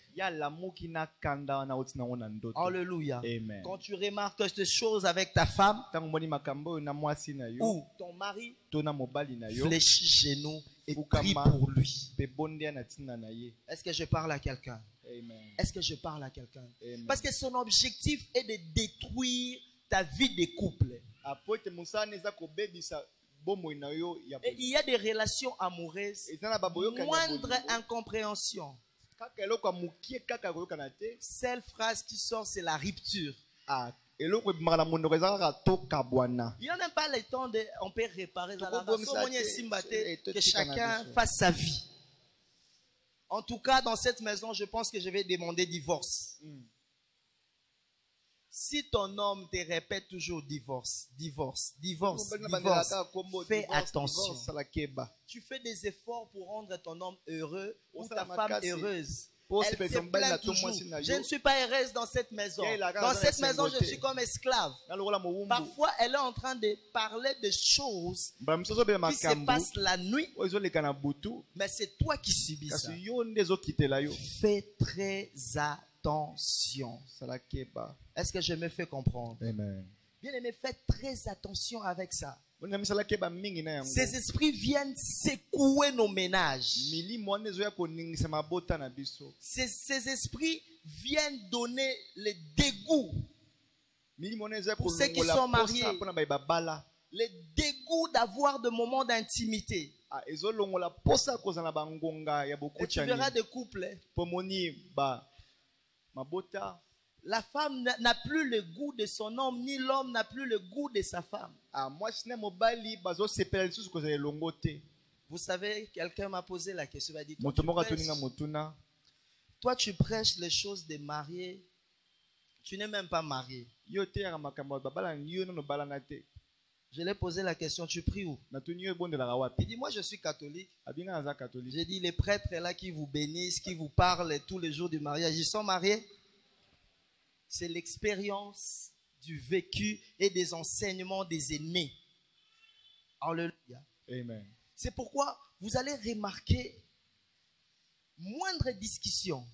Alléluia. Amen. Quand tu remarques ces choses avec ta femme ou ton mari, fléchis genoux et prie pour lui. Est-ce que je parle à quelqu'un? Est-ce que je parle à quelqu'un? Parce que son objectif est de détruire ta vie de couple. Et il y a des relations amoureuses, moindre incompréhension. Seule phrase qui sort, c'est la rupture. Il n'y a même pas le temps de, on peut réparer que chacun fasse sa vie. En tout cas, dans cette maison, je pense que je vais demander divorce. Si ton homme te répète toujours divorce, divorce, divorce, divorce, fais attention. Tu fais des efforts pour rendre ton homme heureux ou ta femme heureuse. Elle se plaint toujours. Je ne suis pas heureuse dans cette maison. Dans cette maison, je suis comme esclave. Parfois, elle est en train de parler de choses qui se passent la nuit, mais c'est toi qui subis ça. Fais très attention. Est-ce que je me fais comprendre? Bien aimé, faites très attention avec ça. Ces esprits viennent secouer nos ménages. Ces esprits viennent donner le dégoût pour ceux qui sont mariés. Le dégoût d'avoir de moments d'intimité. Et tu verras des couples. La femme n'a plus le goût de son homme, ni l'homme n'a plus le goût de sa femme. Vous savez, quelqu'un m'a posé la question, il m'a dit, toi tu prêches les choses des mariés, tu n'es même pas marié. Je lui ai posé la question, tu pries où? Il dit, moi je suis catholique. J'ai dit, les prêtres là qui vous bénissent, qui vous parlent tous les jours du mariage, ils sont mariés? C'est l'expérience du vécu et des enseignements des aînés. Alléluia. Amen. C'est pourquoi vous allez remarquer moindre discussion.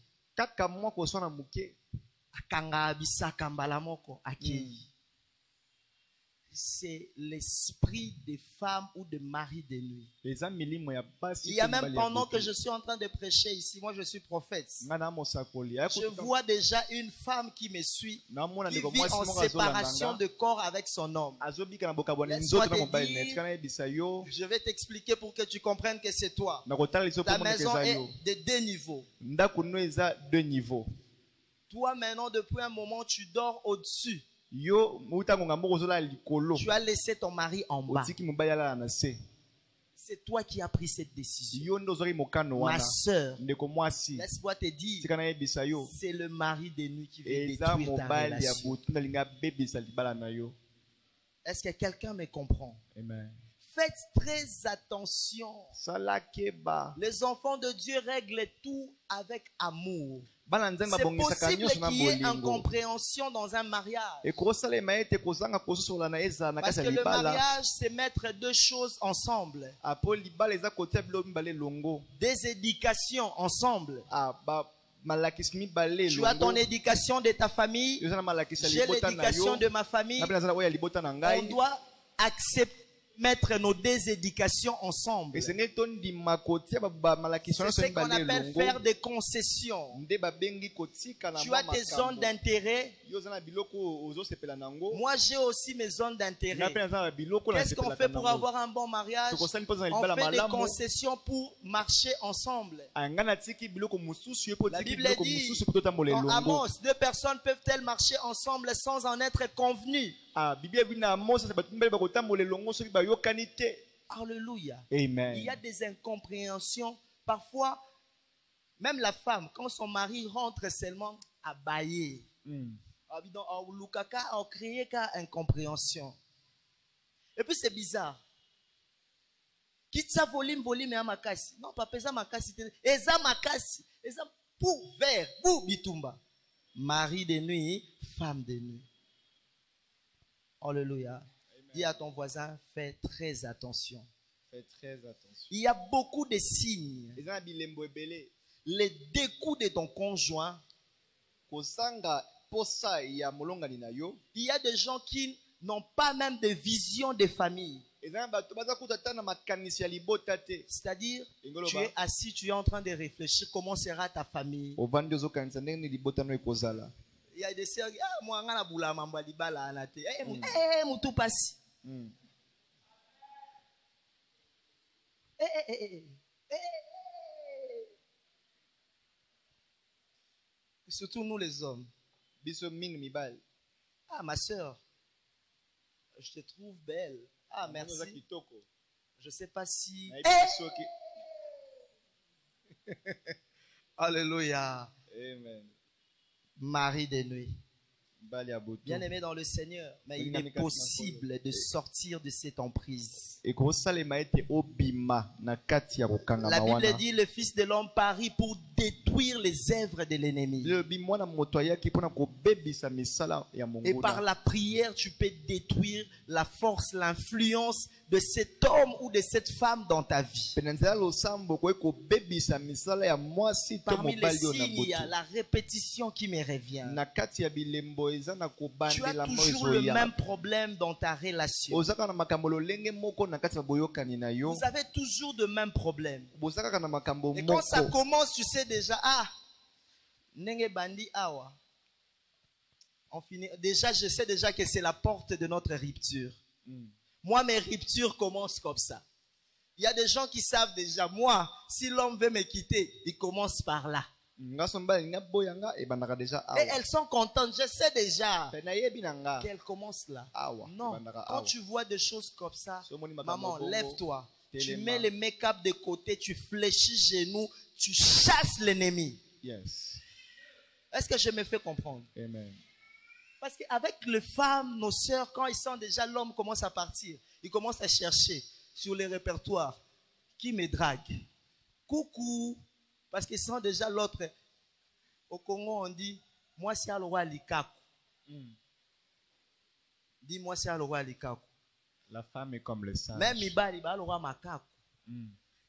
C'est l'esprit des femmes ou des maris de nuit. Il y a même pendant que je suis en train de prêcher ici, moi je suis prophète. Je vois déjà une femme qui me suit, qui vit en séparation de corps avec son homme. Laisse-moi te dire, je vais t'expliquer pour que tu comprennes que c'est toi. Ta maison est de deux niveaux. Toi maintenant, depuis un moment, tu dors au-dessus. Tu as laissé ton mari en bas. C'est toi qui as pris cette décision. Ma soeur, laisse-moi te dire, c'est le mari de nuit qui veut détruire ta relation. Est-ce que quelqu'un me comprend? Amen. Faites très attention. Les enfants de Dieu règlent tout avec amour. C'est possible qu'il y ait incompréhension dans un mariage. Parce que le mariage, c'est mettre deux choses ensemble. Des éducations ensemble. Tu as ton éducation de ta famille. J'ai l'éducation de ma famille. On doit accepter mettre nos deux éducations ensemble. C'est ce qu'on appelle faire des concessions. Tu as tes zones d'intérêt. Moi, j'ai aussi mes zones d'intérêt. Qu'est-ce qu'on fait pour avoir un bon mariage? On fait des concessions pour marcher ensemble. La Bible dit, en Amos, deux personnes peuvent-elles marcher ensemble sans en être convenues? Alléluia. Amen. Il y a des incompréhensions. Parfois, même la femme, quand son mari rentre seulement à bailler, on crée incompréhension. Et puis c'est bizarre. Quitte ça volume et amakasi. Non, papa, ça makasi. Eza makasi. Eza pour vert, pour bitumba. Mari de nuit, femme de nuit. Alléluia. Amen. Dis à ton voisin, fais très attention. Fais très attention. Il y a beaucoup de signes. Les dégoûts de ton conjoint. Il y a des gens qui n'ont pas même de vision de famille. C'est-à-dire, tu es assis, tu es en train de réfléchir comment sera ta famille. Il y a des sœurs qui moi ngana bula mamba libala anate mutu pasi surtout nous les hommes. Ah ma sœur, je te trouve belle. Ah merci. Je sais pas si Alléluia. Amen. Mari de nuit. Bien aimé dans le Seigneur, mais il est possible de sortir de cette emprise. La Bible dit le Fils de l'homme parie pour détruire les œuvres de l'ennemi. Et par la prière, tu peux détruire la force, l'influence de cet homme ou de cette femme dans ta vie. Parmi les signes, il y a la répétition qui me revient. Tu as toujours le même problème dans ta relation. Vous avez toujours le même problème. Et quand ça commence, tu sais déjà, on finit. Déjà, je sais déjà que c'est la porte de notre rupture. Moi, mes ruptures commencent comme ça. Il y a des gens qui savent déjà, moi, si l'homme veut me quitter, il commence par là. Et elles sont contentes. Je sais déjà qu'elles commencent là. Non, quand tu vois des choses comme ça, maman, lève-toi. Tu mets le make-up de côté, tu fléchis genoux, tu chasses l'ennemi. Est-ce que je me fais comprendre? Amen. Parce qu'avec les femmes, nos sœurs, quand ils sentent déjà l'homme commence à partir, ils commencent à chercher sur les répertoires qui me drague. Coucou. Parce qu'ils sentent déjà l'autre. Au Congo, on dit, moi c'est le roi Likaku. Dis-moi c'est le roi Likaku. La femme est comme le singe. Même Ibali, le roi Makaku.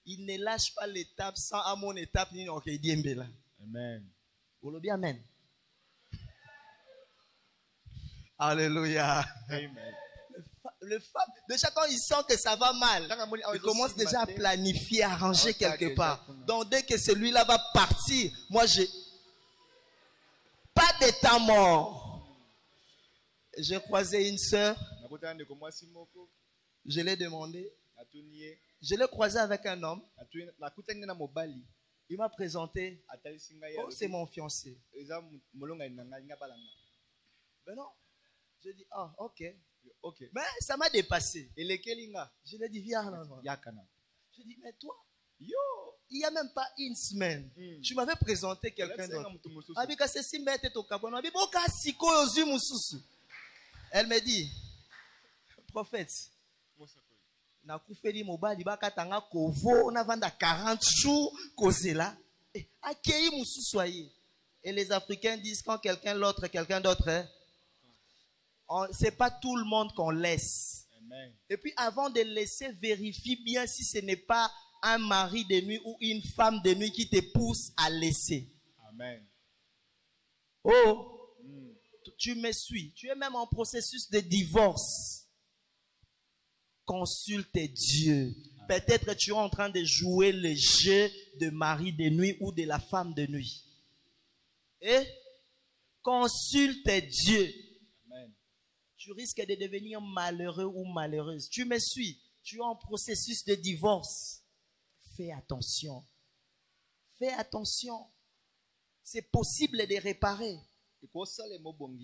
Il ne lâche pas l'étape sans à mon étape. Amen. Vous le bien, amen. Alléluia. Amen. Le femme, déjà quand il sent que ça va mal, il commence déjà à planifier, à ranger quelque part. Donc dès que celui-là va partir, moi j'ai pas de temps mort. J'ai croisé une sœur, je l'ai demandé, je l'ai croisé avec un homme, il m'a présenté, oh c'est mon fiancé. Ben non, je dis, ah ok. Mais ça m'a dépassé. Je lui ai dit, viens là. Je dis, mais toi, il n'y a même pas une semaine. Tu m'avais présenté quelqu'un d'autre. Elle me dit, prophète, on a 40 jours, et les Africains disent quand quelqu'un d'autre, c'est pas tout le monde qu'on laisse. Amen. Et puis avant de laisser, vérifie bien si ce n'est pas un mari de nuit ou une femme de nuit qui te pousse à laisser. Amen. Oh, tu me suis. Tu es même en processus de divorce. Consulte Dieu. Peut-être tu es en train de jouer le jeu de mari de nuit ou de la femme de nuit. Et consulte Dieu. Tu risques de devenir malheureux ou malheureuse. Tu me suis. Tu es en processus de divorce. Fais attention. Fais attention. C'est possible de réparer.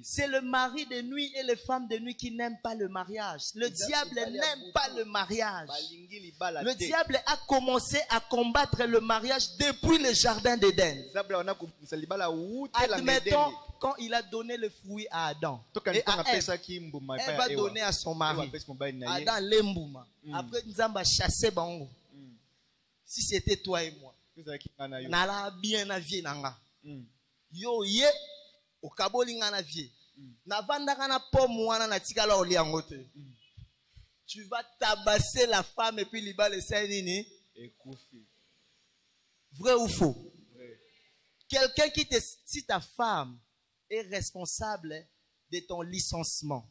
C'est le mari de nuit et les femmes de nuit qui n'aiment pas le mariage. Le diable n'aime pas le mariage. Le diable a commencé à combattre le mariage depuis le jardin d'Éden. Admettons, quand il a donné le fruit à Adam et à Ève, elle va donner à son mari. Adam l'embouma. Après, nous avons chassé Bango. Si c'était toi et moi, nala bien na vie nanga. Yo ye o kaboli nga na vie. Na vanda kana pomme wana na tikala oli angote. Tu vas tabasser la femme et puis liba le sainini. Vrai ou faux? Vrai. Quelqu'un qui te, si ta femme est responsable de ton licenciement,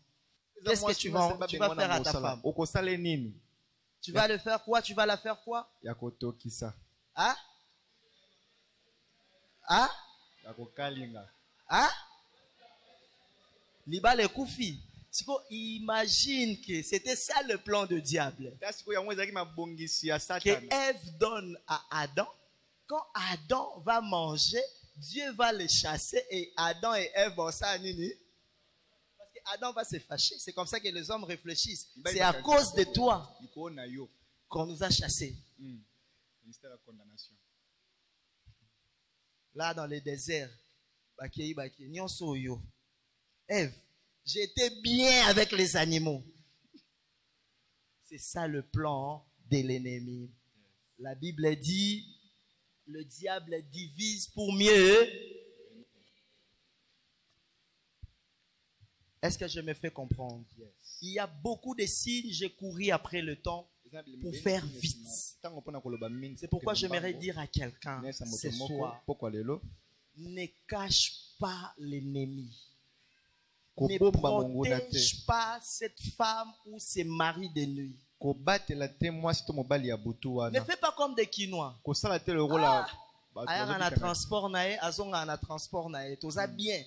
qu'est-ce que tu vas faire à ta femme? Tu vas le faire quoi? Tu vas la faire quoi? Hein? Hein? Hein? Liba le koufi. Imagine que c'était ça le plan de diable. Que Ève donne à Adam. Quand Adam va manger, Dieu va les chasser et Adam et Ève vont s'annuler. Parce qu'Adam va se fâcher. C'est comme ça que les hommes réfléchissent. C'est à cause de toi qu'on nous a chassés. Là dans le désert, Ève, j'étais bien avec les animaux. C'est ça le plan de l'ennemi. La Bible dit, le diable divise pour mieux. Est-ce que je me fais comprendre? Il y a beaucoup de signes, j'ai couru après le temps pour faire vite. C'est pourquoi j'aimerais dire à quelqu'un ce soir, ne cache pas l'ennemi. Ne protège pas cette femme ou ce mari de nuit. Ne fais pas comme des Quinois. Aya transport nae, azonga na transport nae, toza bien.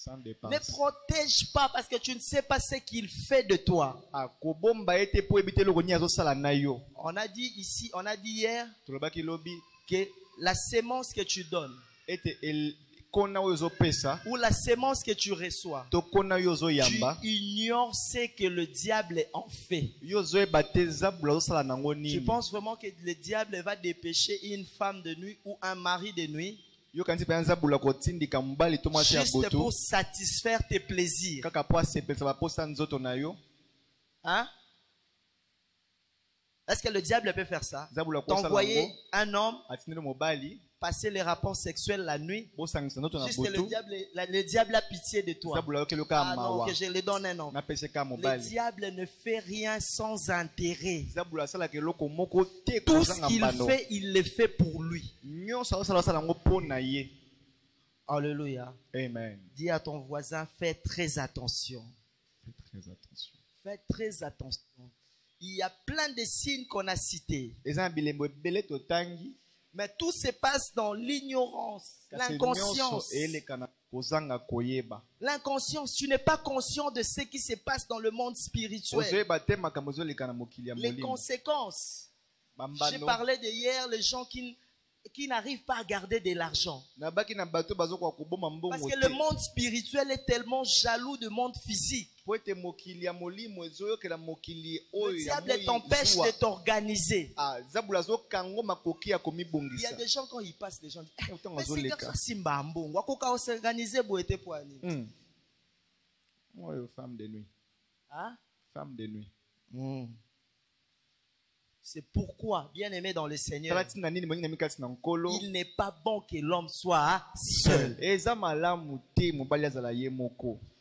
Ne protège pas parce que tu ne sais pas ce qu'il fait de toi. On a dit ici, on a dit hier que la sémence que tu donnes ou la sémence que tu reçois, tu ignores ce que le diable en fait. Tu penses vraiment que le diable va dépêcher une femme de nuit ou un mari de nuit juste pour satisfaire tes plaisirs? Hein? Est-ce que le diable peut faire ça? T'envoyer un homme passer les rapports sexuels la nuit, juste le diable a pitié de toi. Ah non, que je le donne un homme. Le diable ne fait rien sans intérêt. Tout ce qu'il fait, il le fait pour lui. Alléluia. Amen. Dis à ton voisin, fais très attention. Fais très attention. Fais très attention. Il y a plein de signes qu'on a cités. Mais tout se passe dans l'ignorance, l'inconscience. L'inconscience, tu n'es pas conscient de ce qui se passe dans le monde spirituel. Les conséquences. J'ai parlé de hier, les gens qui n'arrivent pas à garder de l'argent. Parce que le monde spirituel est tellement jaloux du monde physique. Le diable t'empêche de t'organiser. Il y a des gens, quand ils passent, les gens disent, mais c'est comme ça, femme de nuit. Hein? Femme de nuit. C'est pourquoi, bien aimé dans le Seigneur, il n'est pas bon que l'homme soit seul.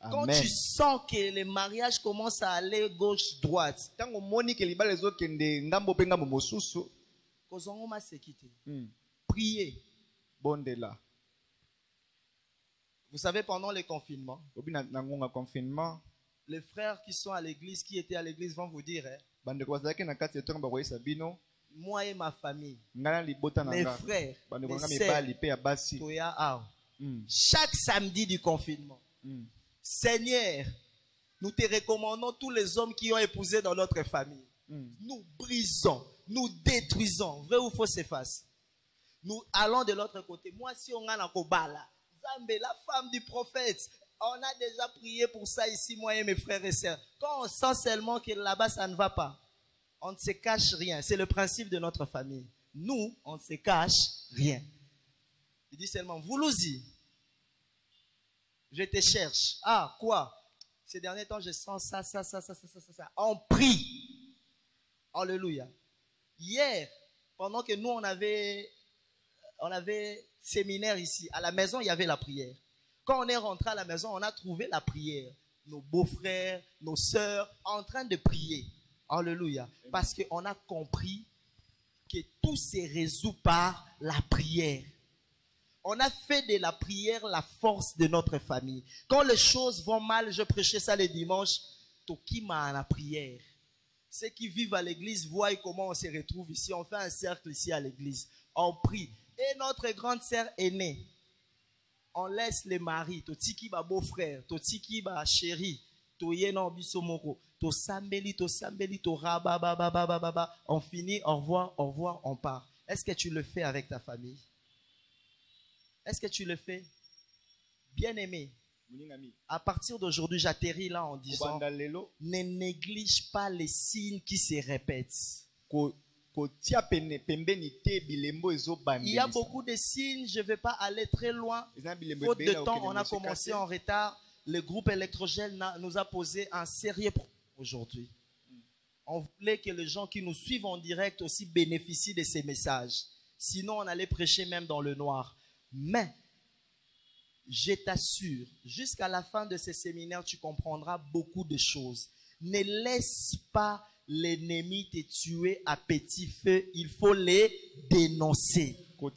Quand tu sens que le mariage commence à aller gauche-droite, priez. Vous savez, pendant le confinement, les frères qui sont à l'église, qui étaient à l'église, vont vous dire, moi et ma famille, mes frères, mes sœurs, chaque samedi du confinement, Seigneur, nous te recommandons tous les hommes qui ont épousé dans notre famille. Nous brisons, nous détruisons. Vrai ou faux, c'est face. Nous allons de l'autre côté. Moi, si on a la Kobala, Zambé, la femme du prophète, on a déjà prié pour ça ici, moi et mes frères et sœurs. Quand on sent seulement que là-bas, ça ne va pas, on ne se cache rien. C'est le principe de notre famille. Nous, on ne se cache rien. Il dit seulement, Voulouzi, je te cherche. Ah, quoi? Ces derniers temps, je sens ça. On prie. Alléluia. Hier, pendant que nous, on avait séminaire ici, à la maison, il y avait la prière. Quand on est rentré à la maison, on a trouvé la prière. Nos beaux-frères, nos sœurs, en train de prier. Alléluia. Parce qu'on a compris que tout se résout par la prière. On a fait de la prière la force de notre famille. Quand les choses vont mal, je prêchais ça le dimanche, Tokima la prière. Ceux qui vivent à l'église voient comment on se retrouve ici. On fait un cercle ici à l'église. On prie. Et notre grande sœur aînée, on laisse les maris, totiki ba beau-frère, totiki ba chéri, to yeno bisomoko, to sambeli, to rababababababa. On finit, au revoir, on part. Est-ce que tu le fais avec ta famille? Est-ce que tu le fais? Bien-aimé, à partir d'aujourd'hui, j'atterris là en disant, ne néglige pas les signes qui se répètent. Il y a beaucoup de signes, je ne vais pas aller très loin. Faute de temps, on a commencé en retard. le groupe électrogène nous a posé un sérieux problème aujourd'hui. On voulait que les gens qui nous suivent en direct aussi bénéficient de ces messages. Sinon, on allait prêcher même dans le noir. Mais, je t'assure, jusqu'à la fin de ces séminaires, tu comprendras beaucoup de choses. Ne laisse pas l'ennemi te tuer à petit feu. Il faut les dénoncer. Ne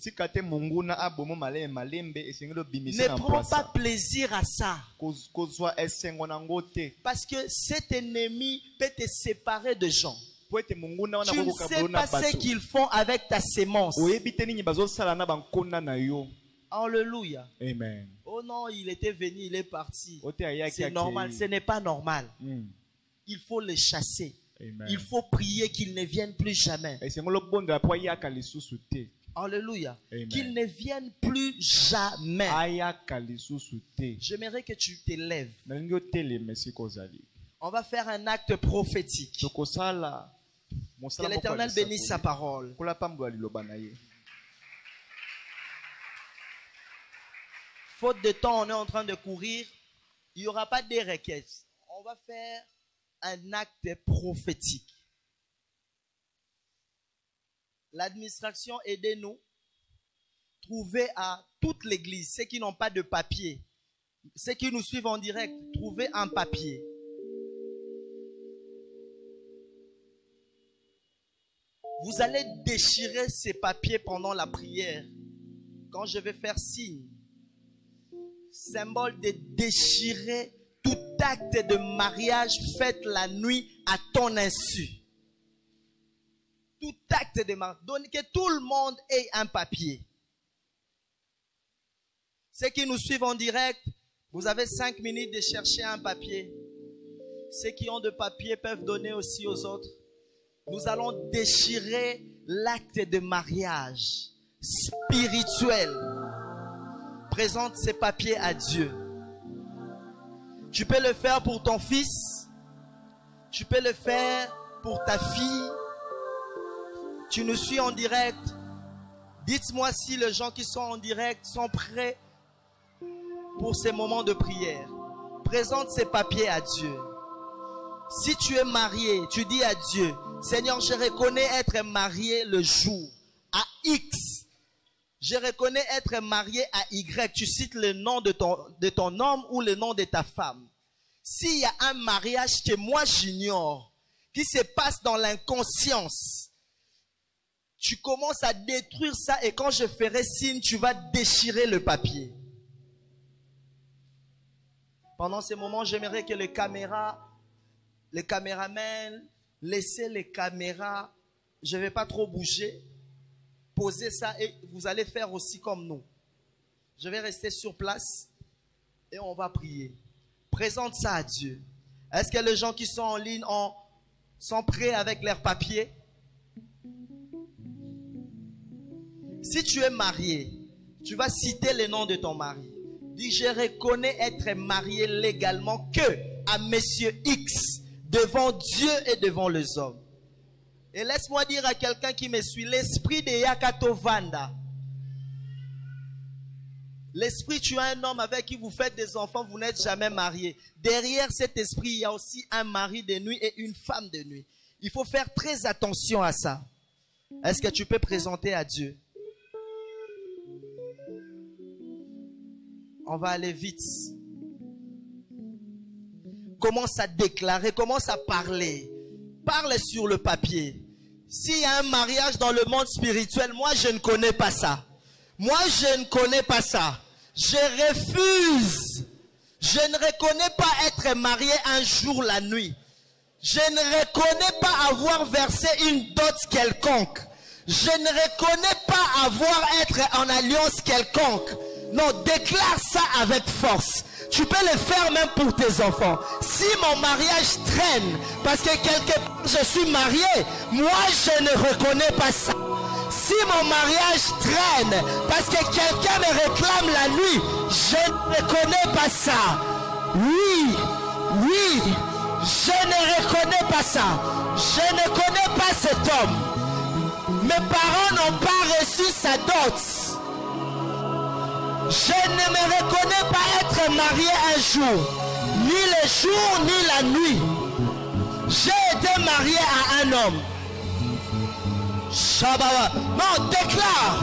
prends pas plaisir à ça. Parce que cet ennemi peut te séparer de gens. Tu ne sais pas ce qu'ils font avec ta sémence. Alléluia. Amen. Oh non, il était venu, il est parti. C'est normal, ce n'est pas normal. Il faut les chasser. Amen. Il faut prier qu'ils ne viennent plus jamais. Alléluia. Qu'ils ne viennent plus jamais. J'aimerais que tu te lèves. On va faire un acte prophétique. Que l'Éternel bénisse sa parole. Faute de temps, on est en train de courir. Il n'y aura pas de requêtes. On va faire un acte prophétique. L'administration, aidez-nous. Trouvez à toute l'église, ceux qui n'ont pas de papier, ceux qui nous suivent en direct, trouvez un papier. Vous allez déchirer ces papiers pendant la prière. Quand je vais faire signe, symbole de déchirer tout acte de mariage fait la nuit à ton insu. Tout acte de mariage. Donc que tout le monde ait un papier. Ceux qui nous suivent en direct, vous avez 5 minutes de chercher un papier. Ceux qui ont de papier peuvent donner aussi aux autres. Nous allons déchirer l'acte de mariage spirituel. Présente ces papiers à Dieu. Tu peux le faire pour ton fils. Tu peux le faire pour ta fille. Tu nous suis en direct. Dites-moi si les gens qui sont en direct sont prêts pour ces moments de prière. Présente ces papiers à Dieu. Si tu es marié, tu dis à Dieu, Seigneur, je reconnais être marié le jour à X. Je reconnais être marié à Y. Tu cites le nom de ton homme ou le nom de ta femme. S'il y a un mariage que moi j'ignore, qui se passe dans l'inconscience, tu commences à détruire ça et quand je ferai signe, tu vas déchirer le papier. Pendant ces moments, j'aimerais que les caméramans, laissez les caméras, je ne vais pas trop bouger, posez ça et vous allez faire aussi comme nous. Je vais rester sur place et on va prier. Présente ça à Dieu. Est-ce que les gens qui sont en ligne sont prêts avec leurs papiers? Si tu es marié, tu vas citer le nom de ton mari. Dis, je reconnais être marié légalement que à Monsieur X, devant Dieu et devant les hommes. Et laisse-moi dire à quelqu'un qui me suit, l'esprit de Yakato Vanda. L'esprit, tu as un homme avec qui vous faites des enfants, vous n'êtes jamais marié. Derrière cet esprit, il y a aussi un mari de nuit et une femme de nuit. Il faut faire très attention à ça. Est-ce que tu peux présenter à Dieu? On va aller vite. Commence à déclarer, commence à parler. Parle sur le papier. S'il y a un mariage dans le monde spirituel, moi je ne connais pas ça. Moi je ne connais pas ça. Je refuse. Je ne reconnais pas être marié un jour la nuit. Je ne reconnais pas avoir versé une dot quelconque. Je ne reconnais pas avoir être en alliance quelconque. Non, déclare ça avec force. Tu peux le faire même pour tes enfants. Si mon mariage traîne, parce que quelque part je suis marié, moi je ne reconnais pas ça. Si mon mariage traîne, parce que quelqu'un me réclame la nuit, je ne reconnais pas ça. Oui, je ne reconnais pas ça. Je ne connais pas cet homme. Mes parents n'ont pas reçu sa dot. Je ne me reconnais pas être marié un jour, ni le jour, ni la nuit. J'ai été marié à un homme. Shabbat. Non, déclare.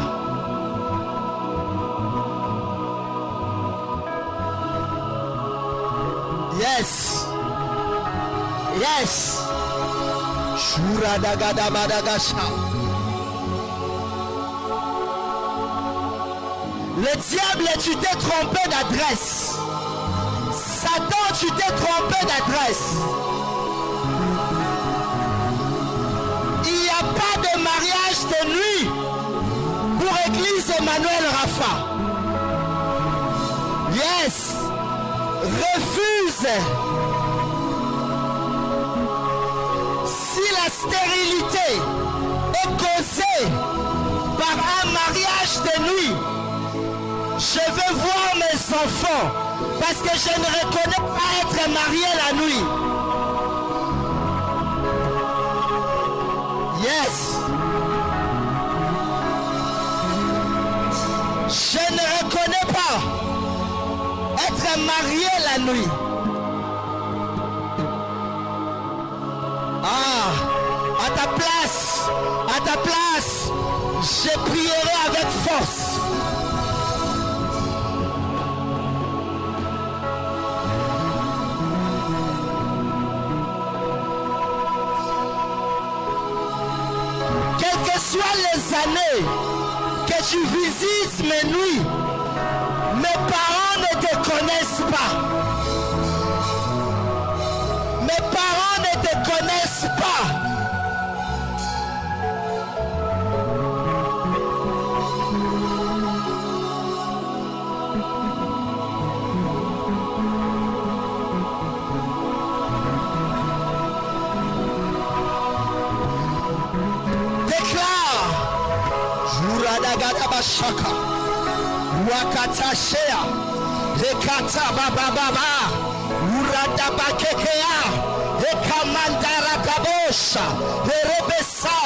Yes. Yes. Shuradagadabagasha. Le diable, tu t'es trompé d'adresse. Satan, tu t'es trompé d'adresse. Il n'y a pas de mariage de nuit pour Église Emmanuel Rafa. Yes. Refuse. Si la stérilité est causée par un mariage de nuit, je veux voir mes enfants parce que je ne reconnais pas être marié la nuit. Yes. Je ne reconnais pas être marié la nuit. Ah, à ta place, je prierai avec force. Quelles que soient les années que tu visites mes nuits, mes parents ne te connaissent pas. Mes parents ne te connaissent pas. Shaka Wakata Shea Hekata Baba Baba Urada Bakekea Hekamandara Kabosha Herebesa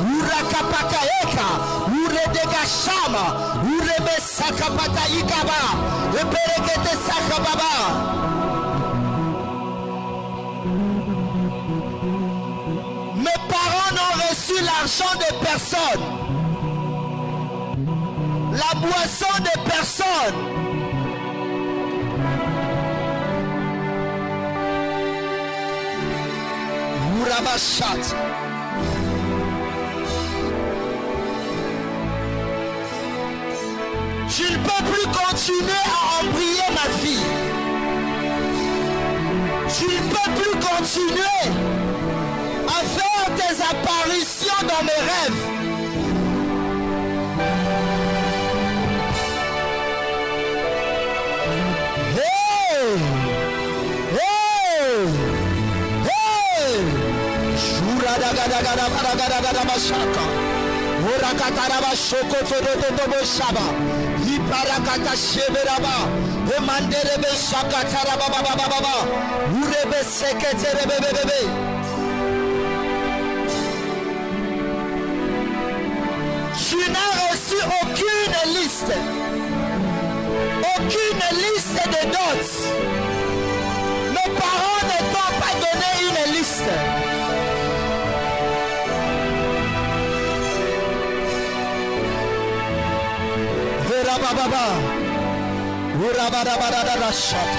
Urakapakaeka Uredegashama Urebesa Kapata Ikaba Eperekete Sakababa. Mes parents n'ont reçu l'argent de personne. La boisson de personne. Urabashat. Je ne peux plus continuer à embrayer ma vie. Je ne peux plus continuer à faire des apparitions dans mes rêves. Tu n'as reçu aucune liste de notes. Mes parents ne t'ont pas donné une liste. Baba, Urabada Bada Shot,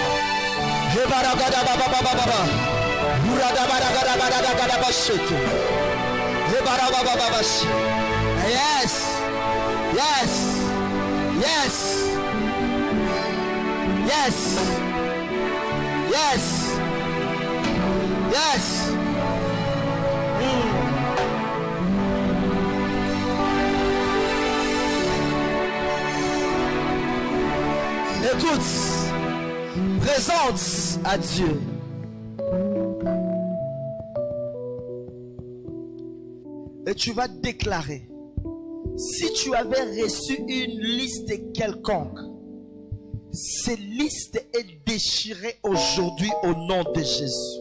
Hebaragada Baba Baba, Urabada Bada Bashit, Hebarababa Babash. Yes, yes, yes, yes, yes, yes. Écoute, présente à Dieu. Et tu vas déclarer, si tu avais reçu une liste quelconque, cette liste est déchirée aujourd'hui au nom de Jésus.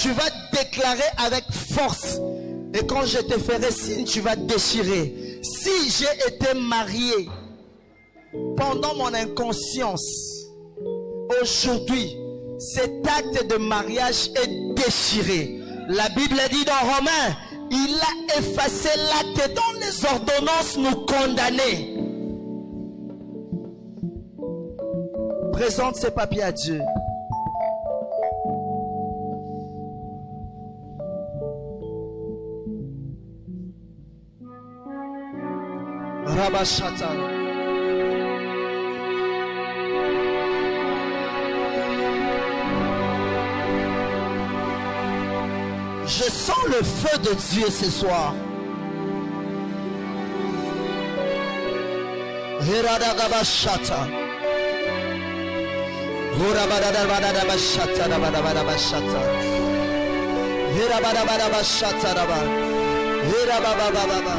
Tu vas déclarer avec force. Et quand je te ferai signe, tu vas déchirer. Si j'ai été marié pendant mon inconscience, aujourd'hui, cet acte de mariage est déchiré. La Bible dit dans Romains, il a effacé l'acte dont les ordonnances nous condamnaient. Présente ces papiers à Dieu. Rabashata. Je sens le feu de Dieu ce soir. Heradagabashata. Horabadabadabashata rabadabadabashata. Herabadabadabashata rabad. Herababababa.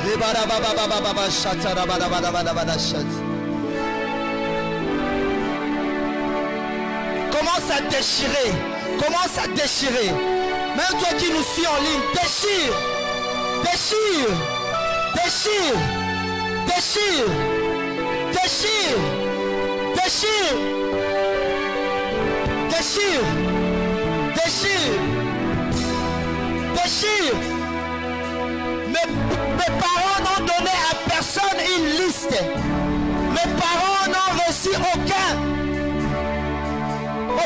Hebarababababashata rabadabadabadabashata. Commence à déchirer. Commence à déchirer. Même toi qui nous suis en ligne, déchire. Déchire. Déchire. Déchire. Déchire. Déchire. Déchire. Déchire. Déchire. Mes parents n'ont donné à personne une liste. Mes parents n'ont reçu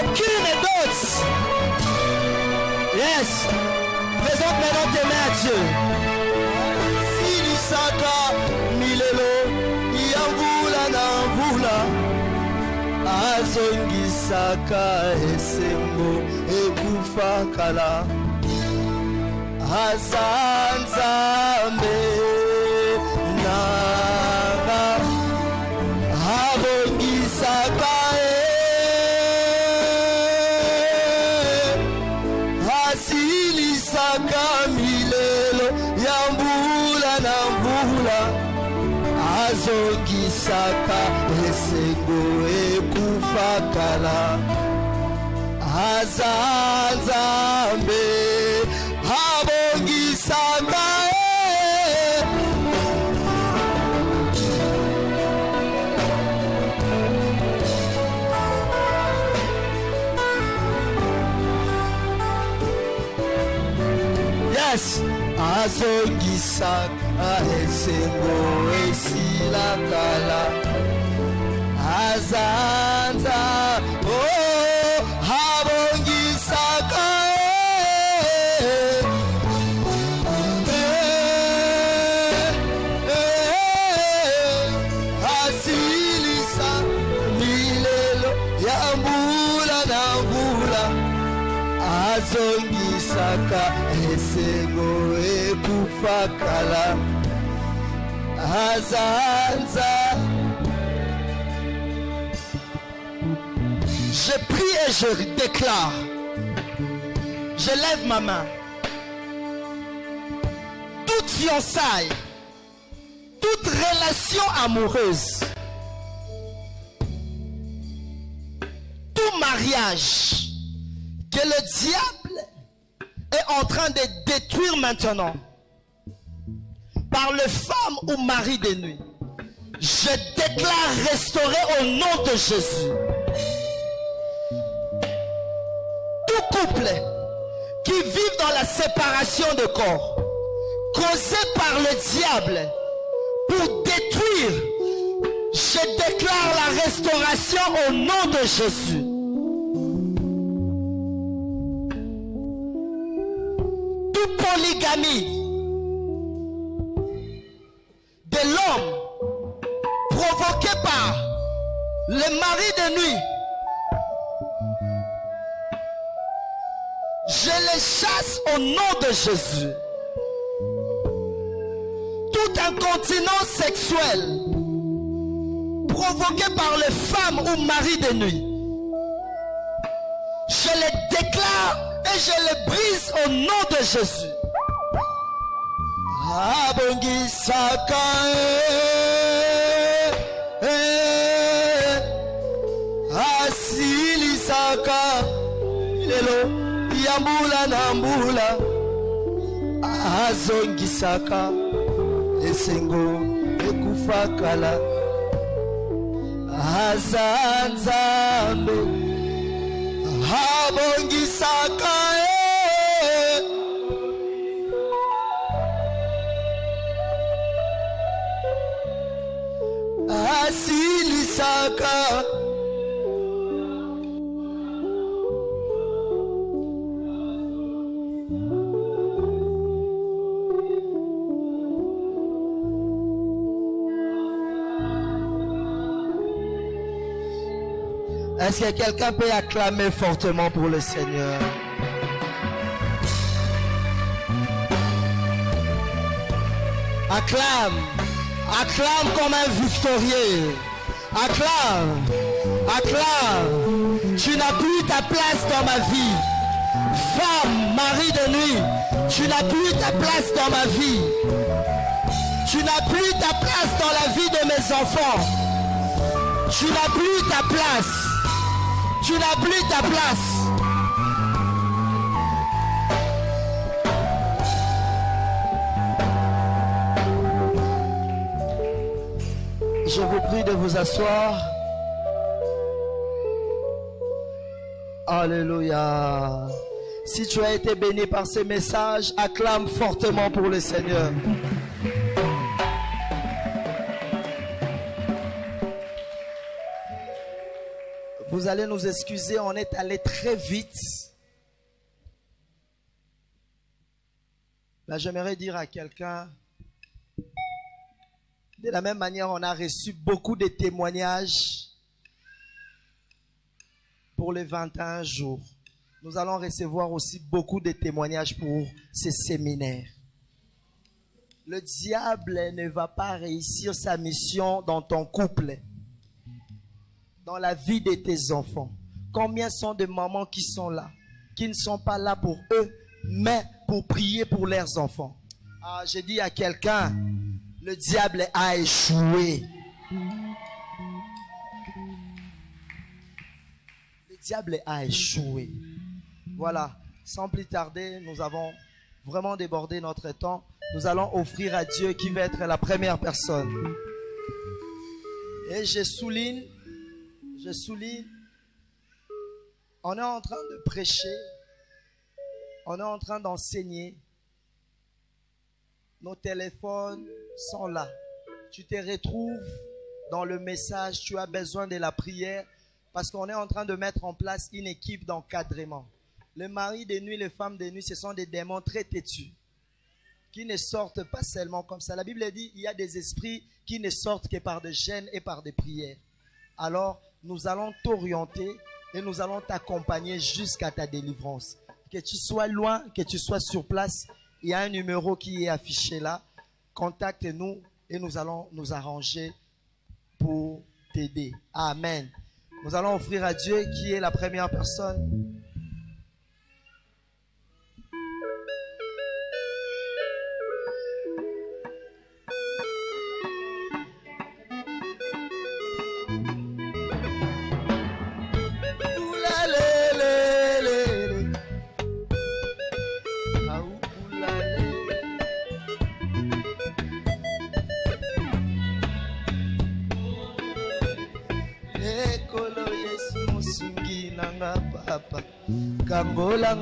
aucune dot. Yes. Présente maintenant tes mains à Dieu. Silisaka milelo yavula na vula azongisaka esengo ekufakala azanzambe nanga abongisaka asilisaka milelo yambula na mvula azongisaka esengo ekufakala azanzambe abongisaka yes azongisaka esengo esilakala azanza abongisaka asilisa milelo ya mbula na mbula azongisaka esengo ekufakala azanza. Je prie et je déclare, je lève ma main, toute fiançaille, toute relation amoureuse, tout mariage que le diable est en train de détruire maintenant par le femme ou mari de nuit, je déclare restaurer au nom de Jésus. Tout couple qui vit dans la séparation de corps causée par le diable pour détruire, je déclare la restauration au nom de Jésus. Toute polygamie de l'homme provoquée par le mari de nuit, je les chasse au nom de Jésus. Toute incontinence sexuelle provoquée par les femmes ou mari de nuit, je les déclare et je les brise au nom de Jésus. Abongisaka asilisaka lelo yambula na mbula azongisaka esengo ekufakala Azanzambe Habongisaka Asilisaka Est-ce que quelqu'un peut acclamer fortement pour le Seigneur? Acclame. Acclame comme un victorieux. Acclame. Acclame. Tu n'as plus ta place dans ma vie. Femme, mari de nuit, tu n'as plus ta place dans ma vie. Tu n'as plus ta place dans la vie de mes enfants. Tu n'as plus ta place. Tu n'as plus ta place. Je vous prie de vous asseoir. Alléluia. Si tu as été béni par ces messages, acclame fortement pour le Seigneur. Vous allez nous excuser, on est allé très vite. Là, j'aimerais dire à quelqu'un, de la même manière, on a reçu beaucoup de témoignages pour les 21 jours. Nous allons recevoir aussi beaucoup de témoignages pour ces séminaires. Le diable ne va pas réussir sa mission dans ton couple, dans la vie de tes enfants. Combien sont de mamans qui sont là, qui ne sont pas là pour eux, mais pour prier pour leurs enfants? Ah, j'ai dit à quelqu'un, le diable a échoué. Le diable a échoué. Voilà, sans plus tarder, nous avons vraiment débordé notre temps. Nous allons offrir à Dieu qui va être la première personne. Et je souligne, on est en train de prêcher, on est en train d'enseigner. Nos téléphones sont là. Tu te retrouves dans le message, tu as besoin de la prière parce qu'on est en train de mettre en place une équipe d'encadrement. Les maris de nuit, les femmes de nuit, ce sont des démons très têtus qui ne sortent pas seulement comme ça. La Bible dit, il y a des esprits qui ne sortent que par des jeûnes et par des prières. Alors, nous allons t'orienter et nous allons t'accompagner jusqu'à ta délivrance. Que tu sois loin, que tu sois sur place, il y a un numéro qui est affiché là. Contacte-nous et nous allons nous arranger pour t'aider. Amen. Nous allons offrir à Dieu qui est la première personne. Kangola